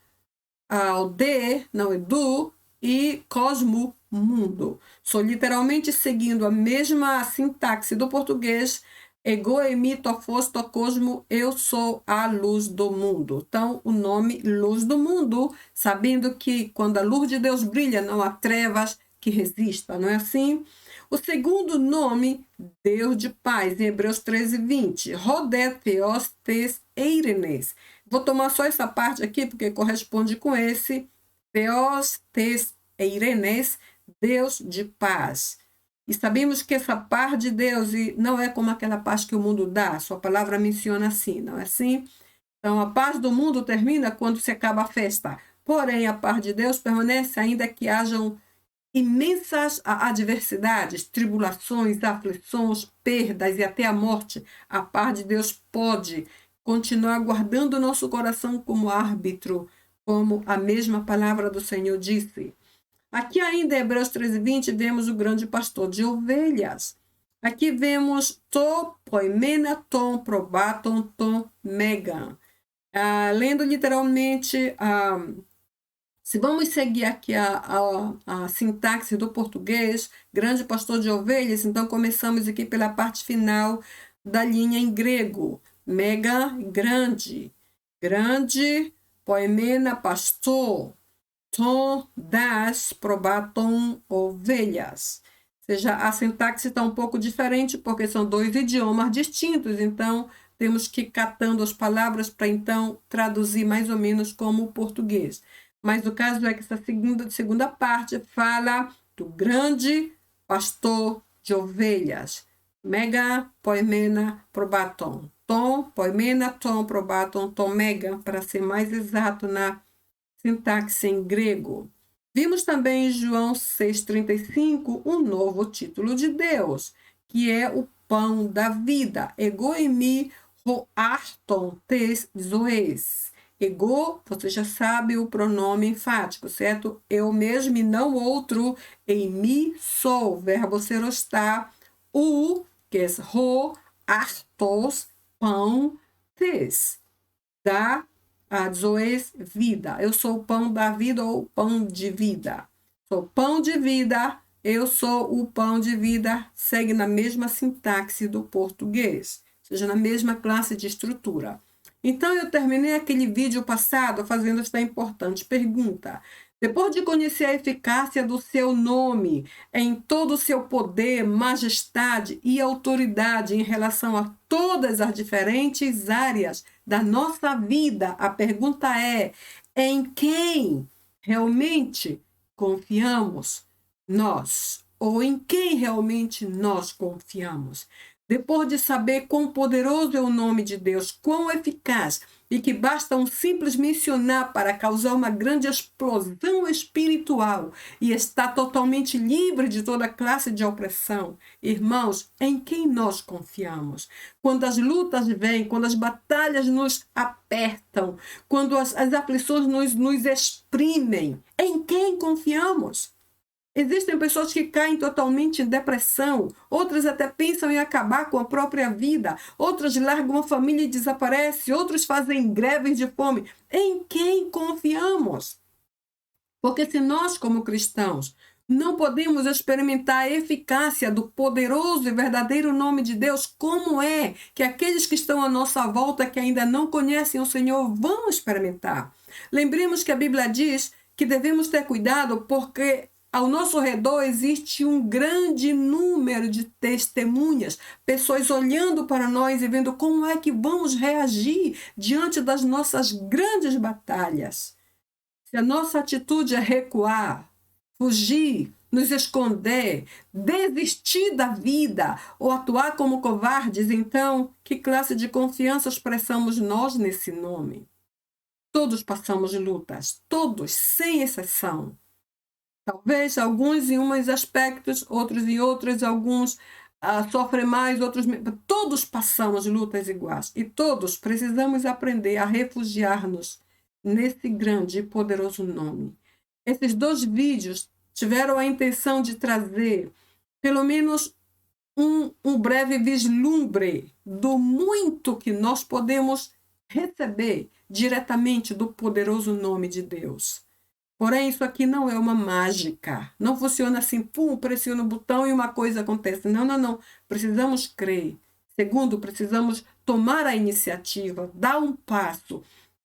de, não é do, e cosmo, mundo. Sou literalmente seguindo a mesma sintaxe do português. Ego emitofos to cosmo, eu sou a luz do mundo. Então, o nome luz do mundo, sabendo que quando a luz de Deus brilha, não há trevas que resista, não é assim? O segundo nome, Deus de paz, em Hebreus 13, 20. Rodé theos tes eirenes. Vou tomar só essa parte aqui, porque corresponde com esse. Theos tes eirenes, Deus de paz. E sabemos que essa paz de Deus não é como aquela paz que o mundo dá. Sua palavra menciona assim, não é assim? Então, a paz do mundo termina quando se acaba a festa. Porém, a paz de Deus permanece ainda que hajam imensas adversidades, tribulações, aflições, perdas e até a morte. A paz de Deus pode continuar guardando o nosso coração como árbitro, como a mesma palavra do Senhor disse. Aqui ainda em Hebreus 13, 20, vemos o grande pastor de ovelhas. Aqui vemos to poimena ton probaton ton megan. Lendo literalmente, se vamos seguir aqui a sintaxe do português, grande pastor de ovelhas, então começamos aqui pela parte final da linha em grego. Mega, grande. Grande, poemena, pastor. Tom, das, probatom, ovelhas. Ou seja, a sintaxe está um pouco diferente, porque são dois idiomas distintos, então temos que ir catando as palavras para então traduzir mais ou menos como o português. Mas o caso é que essa segunda parte fala do grande pastor de ovelhas. Mega, poemena, probatom. Tom, poemena, tom, probatom, tom, mega, para ser mais exato na sintaxe em grego. Vimos também em João 6,35 um novo título de Deus, que é o pão da vida. Ego eimi hoarton tes zoes. Ego, você já sabe o pronome enfático, certo? Eu mesmo e não outro. Em mim sou, verbo ser ou estar. O, que é ho, artos, pão, tes. Da zoes, vida. Eu sou o pão da vida ou pão de vida. Sou pão de vida, eu sou o pão de vida. Segue na mesma sintaxe do português, ou seja, na mesma classe de estrutura. Então, eu terminei aquele vídeo passado fazendo esta importante pergunta. Depois de conhecer a eficácia do seu nome em todo o seu poder, majestade e autoridade em relação a todas as diferentes áreas da nossa vida, a pergunta é: em quem realmente confiamos nós? Ou em quem realmente nós confiamos? Depois de saber quão poderoso é o nome de Deus, quão eficaz, e que basta um simples mencionar para causar uma grande explosão espiritual e está totalmente livre de toda classe de opressão. Irmãos, em quem nós confiamos? Quando as lutas vêm, quando as batalhas nos apertam, quando as aflições nos exprimem, em quem confiamos? Existem pessoas que caem totalmente em depressão, outras até pensam em acabar com a própria vida, outras largam a família e desaparecem, outros fazem greves de fome. Em quem confiamos? Porque se nós, como cristãos, não podemos experimentar a eficácia do poderoso e verdadeiro nome de Deus, como é que aqueles que estão à nossa volta, que ainda não conhecem o Senhor, vão experimentar? Lembremos que a Bíblia diz que devemos ter cuidado porque ao nosso redor existe um grande número de testemunhas, pessoas olhando para nós e vendo como é que vamos reagir diante das nossas grandes batalhas. Se a nossa atitude é recuar, fugir, nos esconder, desistir da vida ou atuar como covardes, então, que classe de confiança expressamos nós nesse nome? Todos passamos lutas, todos, sem exceção. Talvez alguns em uns aspectos, outros em outros, alguns sofrem mais, outros menos. Todos passamos lutas iguais e todos precisamos aprender a refugiar-nos nesse grande e poderoso nome. Esses 2 vídeos tiveram a intenção de trazer pelo menos um breve vislumbre do muito que nós podemos receber diretamente do poderoso nome de Deus. Porém, isso aqui não é uma mágica. Não funciona assim, pum, pressiona o botão e uma coisa acontece. Não, não, não. Precisamos crer. Segundo, precisamos tomar a iniciativa, dar um passo,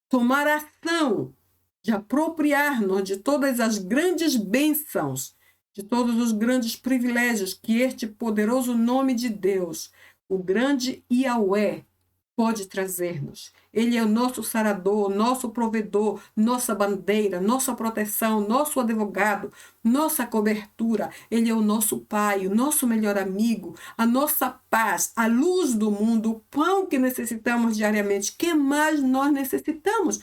tomar ação de apropriar-nos de todas as grandes bênçãos, de todos os grandes privilégios que este poderoso nome de Deus, o grande Yahweh, pode trazer-nos. Ele é o nosso sarador, nosso provedor, nossa bandeira, nossa proteção, nosso advogado, nossa cobertura. Ele é o nosso pai, o nosso melhor amigo, a nossa paz, a luz do mundo, o pão que necessitamos diariamente. O que mais nós necessitamos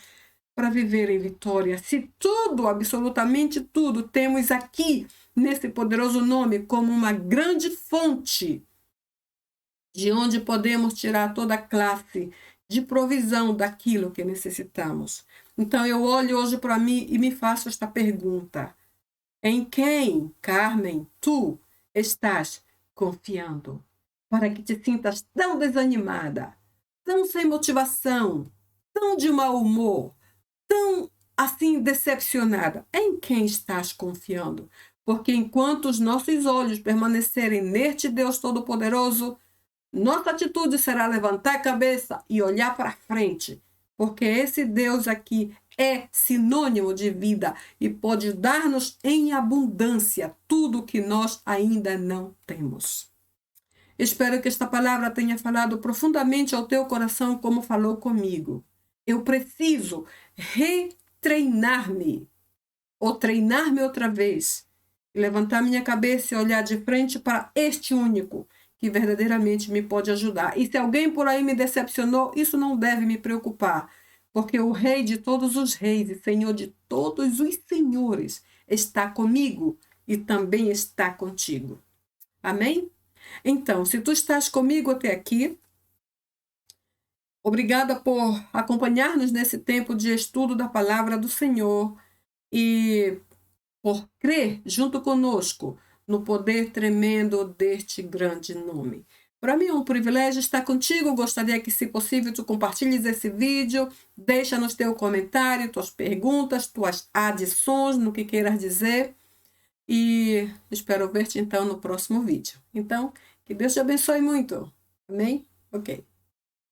para viver em vitória? Se tudo, absolutamente tudo, temos aqui nesse poderoso nome como uma grande fonte de onde podemos tirar toda a classe de provisão daquilo que necessitamos. Então eu olho hoje para mim e me faço esta pergunta: em quem, Carmen, tu estás confiando? Para que te sintas tão desanimada, tão sem motivação, tão de mau humor, tão assim decepcionada. Em quem estás confiando? Porque enquanto os nossos olhos permanecerem neste Deus Todo-Poderoso, nossa atitude será levantar a cabeça e olhar para frente, porque esse Deus aqui é sinônimo de vida e pode dar-nos em abundância tudo o que nós ainda não temos. Espero que esta palavra tenha falado profundamente ao teu coração como falou comigo. Eu preciso retreinar-me, ou treinar-me outra vez, e levantar minha cabeça e olhar de frente para este único que verdadeiramente me pode ajudar. E se alguém por aí me decepcionou, isso não deve me preocupar, porque o Rei de todos os reis e Senhor de todos os senhores está comigo e também está contigo. Amém? Então, se tu estás comigo até aqui, obrigada por acompanhar-nos nesse tempo de estudo da palavra do Senhor e por crer junto conosco no poder tremendo deste grande nome. Para mim é um privilégio estar contigo. Gostaria que, se possível, tu compartilhes esse vídeo, deixa-nos teu comentário, tuas perguntas, tuas adições no que queiras dizer. E espero ver-te então no próximo vídeo. Então, que Deus te abençoe muito. Amém? Ok.